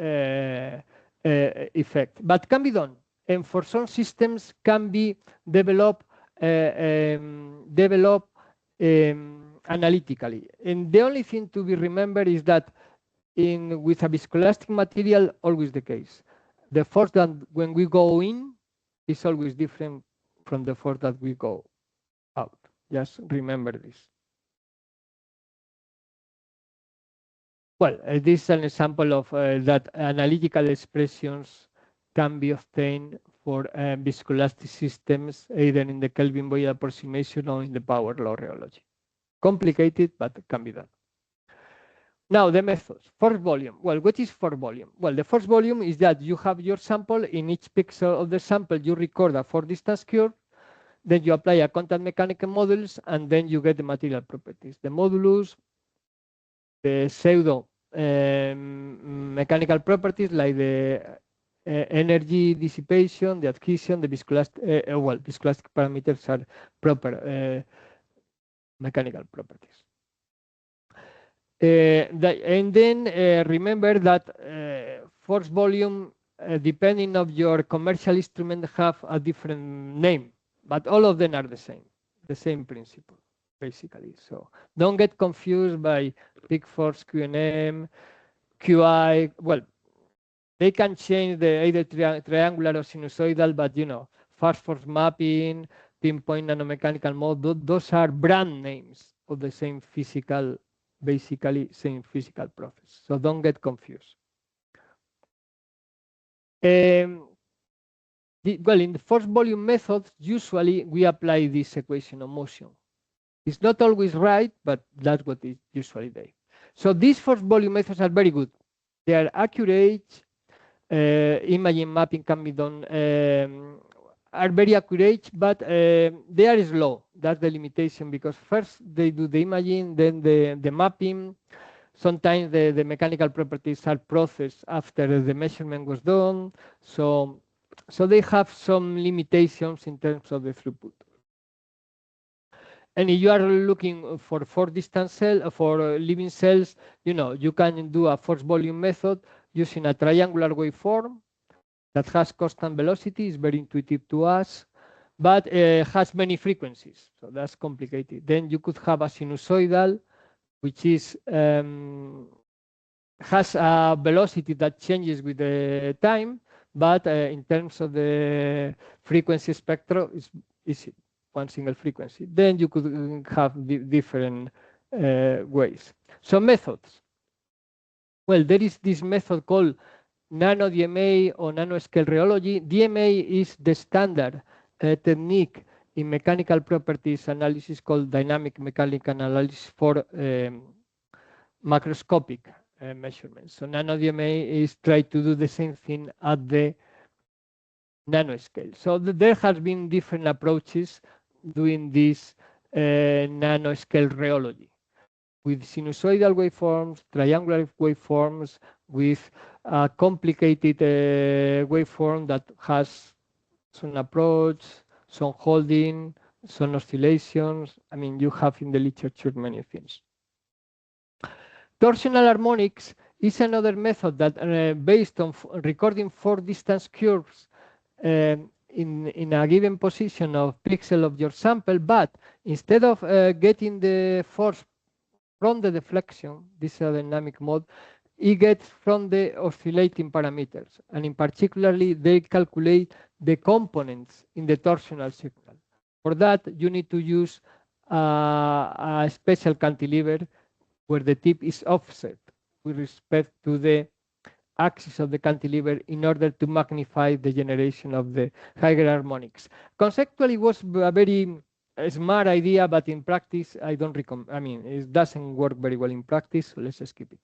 but can be done, and for some systems can be developed analytically. And the only thing to be remembered is that with a viscoelastic material, always the case. The force that when we go in is always different from the force that we go out. Just remember this. Well, this is an example of that analytical expressions can be obtained for viscoelastic systems, either in the Kelvin-Boyd approximation or in the power law rheology. Complicated, but can be done. Now, the methods. Force volume. Well, what is force volume? Well, the force volume is that you have your sample. In each pixel of the sample, you record a force distance curve. Then you apply a contact mechanical modulus, and then you get the material properties. The modulus, the pseudo mechanical properties like the energy dissipation, the adhesion, the viscoelastic, viscoelastic parameters are proper mechanical properties. And then remember that force volume, depending on your commercial instrument, have a different name, but all of them are the same principle, basically. So don't get confused by peak force QNM, QI. Well, they can change the either triangular or sinusoidal, but fast force mapping, pinpoint nanomechanical mode, those are brand names of the same physical, basically same physical process. So don't get confused. Well, in the force volume methods, usually we apply this equation of motion. It's not always right, but that's what is usually there. So these force volume methods are very good. They are accurate, imaging mapping can be done, are very accurate, but they are slow. That's the limitation, because first they do the imaging, then the mapping. Sometimes the mechanical properties are processed after the measurement was done. So they have some limitations in terms of the throughput. And if you are looking for distant cell, for living cells, you can do a force volume method using a triangular waveform that has constant velocity. Is very intuitive to us, but has many frequencies, so that's complicated. Then you could have a sinusoidal, which is has a velocity that changes with the time, but in terms of the frequency spectrum, is one single frequency. Then you could have different ways. So methods. Well, there is this method called nano DMA or nanoscale rheology. DMA is the standard technique in mechanical properties analysis called dynamic mechanical analysis for macroscopic measurements. So nano DMA is try to do the same thing at the nanoscale. So there has been different approaches doing this nanoscale rheology, with sinusoidal waveforms, triangular waveforms, with a complicated waveform that has some approach, some holding, some oscillations. I mean, you have in the literature many things. Torsional harmonics is another method that based on recording 4 distance curves in a given position of pixel of your sample, but instead of getting the force from the deflection, this is a dynamic mode, it gets from the oscillating parameters. And in particularly, they calculate the components in the torsional signal. For that, you need to use a special cantilever where the tip is offset with respect to the axis of the cantilever in order to magnify the generation of the higher harmonics. Conceptually, it was a very smart idea, but in practice, I don't recommend. I mean, it doesn't work very well in practice, so let's skip it.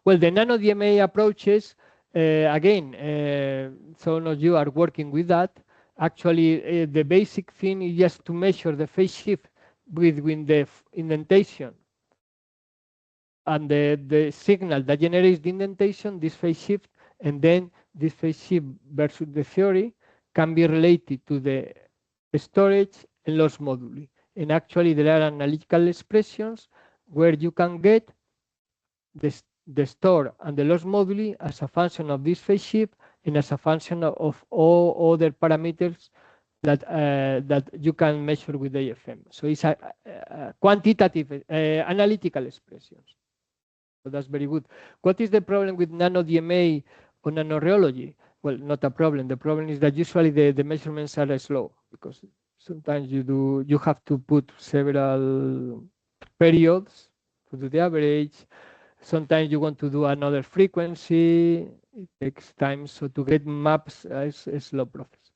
Well, the nano DMA approaches, again, some of you are working with that. Actually, the basic thing is just to measure the phase shift between the indentation and the signal that generates the indentation, this phase shift, and then this phase shift versus the theory can be related to the storage and loss moduli. And actually, there are analytical expressions where you can get the store and the loss moduli as a function of this phase shift and as a function of all other parameters that you can measure with AFM. So it's a quantitative analytical expressions. So that's very good. What is the problem with nano DMA or nanorheology? Well, not a problem. The problem is that usually the measurements are slow, because sometimes you have to put several periods to do the average. Sometimes you want to do another frequency. It takes time. So to get maps is a slow process.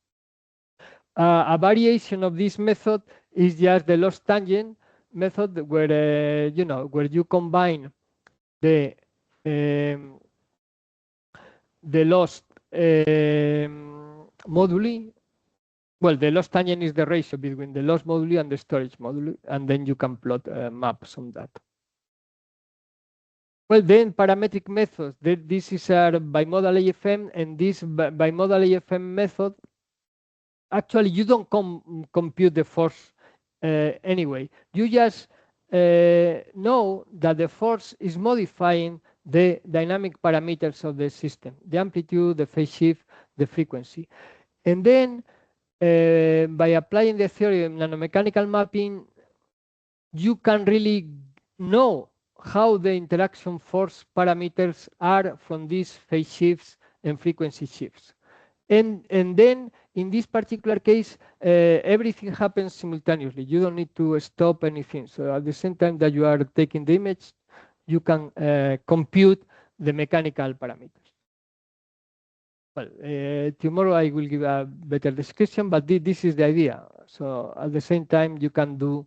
A variation of this method is just the loss tangent method, where where you combine the lost moduli. Well, the loss tangent is the ratio between the loss moduli and the storage moduli, and then you can plot maps on that. Well, then parametric methods. This is a bimodal AFM, and this bimodal AFM method, actually you don't compute the force anyway. You just know that the force is modifying the dynamic parameters of the system, the amplitude, the phase shift, the frequency. And then by applying the theory of nanomechanical mapping, you can really know how the interaction force parameters are from these phase shifts and frequency shifts. And then in this particular case, everything happens simultaneously. You don't need to stop anything. So at the same time that you are taking the image, you can compute the mechanical parameters. Well, tomorrow I will give a better description, but this is the idea. So at the same time, you can do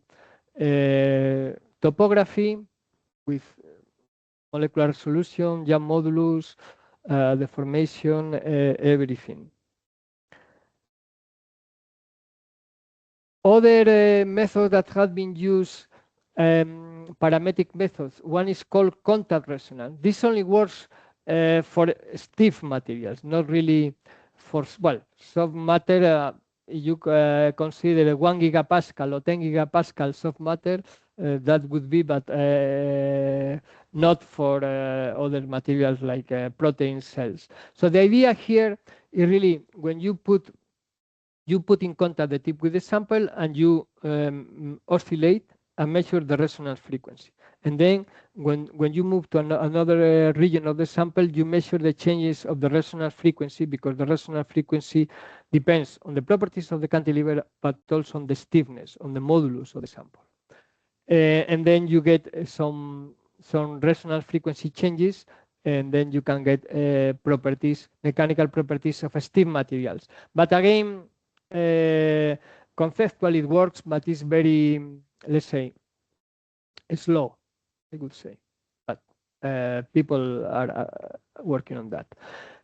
topography with molecular resolution, jam modulus, deformation, everything. Other methods that have been used, parametric methods. One is called contact resonance. This only works for stiff materials, not really for, well, soft matter. You consider 1 gigapascal or 10 gigapascal soft matter, that would be, but not for other materials like protein cells. So the idea here is really when you put in contact the tip with the sample and you oscillate and measure the resonance frequency. And then when you move to another region of the sample, you measure the changes of the resonance frequency, because the resonance frequency depends on the properties of the cantilever, but also on the stiffness, on the modulus of the sample. And then you get some resonance frequency changes, and then you can get properties, mechanical properties of stiff materials. But again, conceptually it works, but it's very, let's say, slow, I would say. But people are working on that.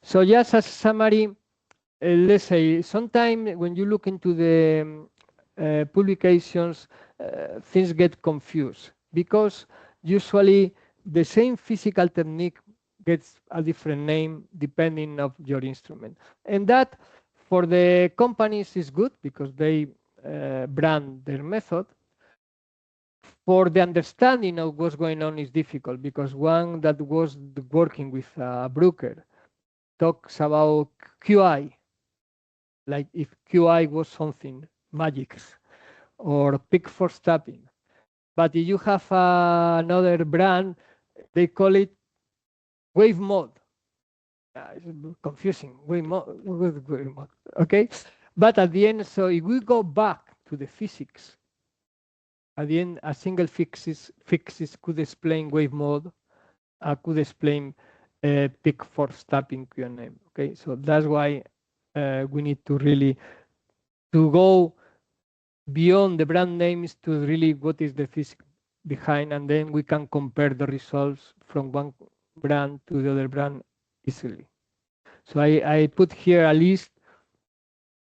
So just as a summary, let's say, sometimes when you look into the publications, things get confused, because usually the same physical technique gets a different name depending on your instrument. And that, for the companies, is good because they brand their method. For the understanding of what's going on is difficult, because one that was working with a broker talks about QI, like if QI was something magic, or peak force tapping. But if you have another brand, they call it wave mode. It's confusing. Wave mode. Okay? But at the end, so if we go back to the physics, at the end, a single fixes could explain wave mode, could explain peak force tapping QNM. Okay? So that's why we need to really to go beyond the brand names to really what is the physics behind, and then we can compare the results from one brand to the other brand easily. So I put here a list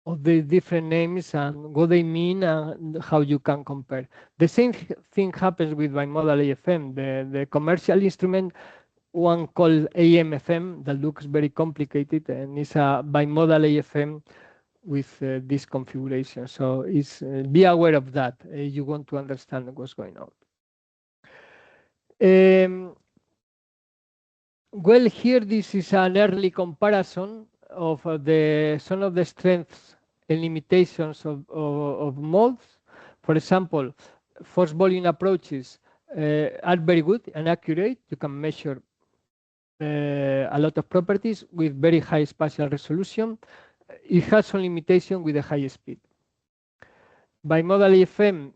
of the different names and what they mean and how you can compare. The same thing happens with bimodal AFM. The commercial instrument, one called AMFM, that looks very complicated, and it's a bimodal AFM with this configuration. So it's, be aware of that. You want to understand what's going on. Well, here this is an early comparison of some of the strengths and limitations of molds. For example, force volume approaches are very good and accurate. You can measure a lot of properties with very high spatial resolution. It has some limitation with the high speed. Bimodal EFM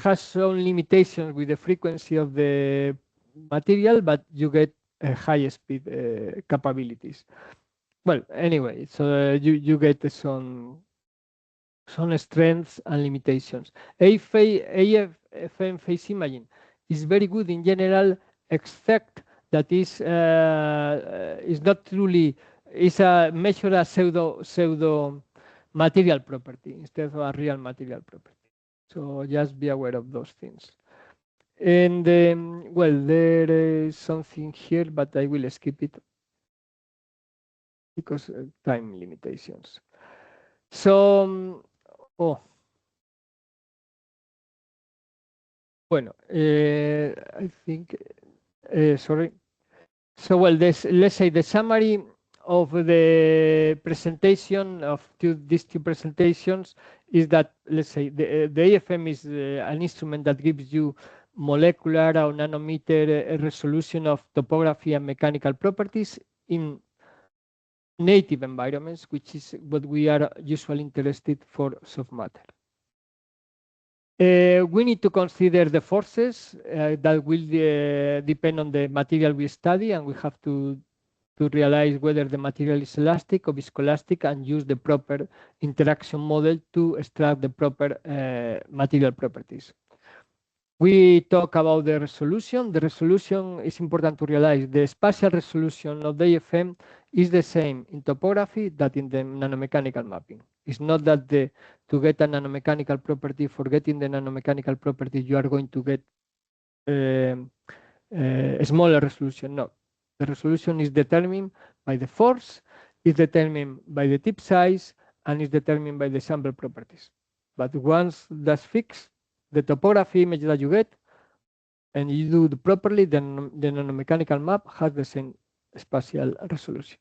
has some limitations with the frequency of the material, but you get high speed capabilities. Well, anyway, so you get some strengths and limitations. AFM phase imaging is very good in general, except that is not truly, is a measure a pseudo material property instead of a real material property. So just be aware of those things. And well, there is something here, but I will skip it because time limitations. So, bueno, I think, sorry. So, well, let's say the summary of the presentation of these two presentations is that, let's say, the AFM is an instrument that gives you molecular or nanometer resolution of topography and mechanical properties in native environments, which is what we are usually interested for soft matter. We need to consider the forces that will depend on the material we study, and we have to realize whether the material is elastic or viscoelastic and use the proper interaction model to extract the proper material properties. We talk about the resolution. The resolution is important to realize. The spatial resolution of the AFM is the same in topography that in the nanomechanical mapping. It's not that to get a nanomechanical property, for getting the nanomechanical property, you are going to get a smaller resolution. No, the resolution is determined by the force, is determined by the tip size, and is determined by the sample properties. But once that's fixed, the topography image that you get, and you do it properly, then the nanomechanical map has the same spatial resolution.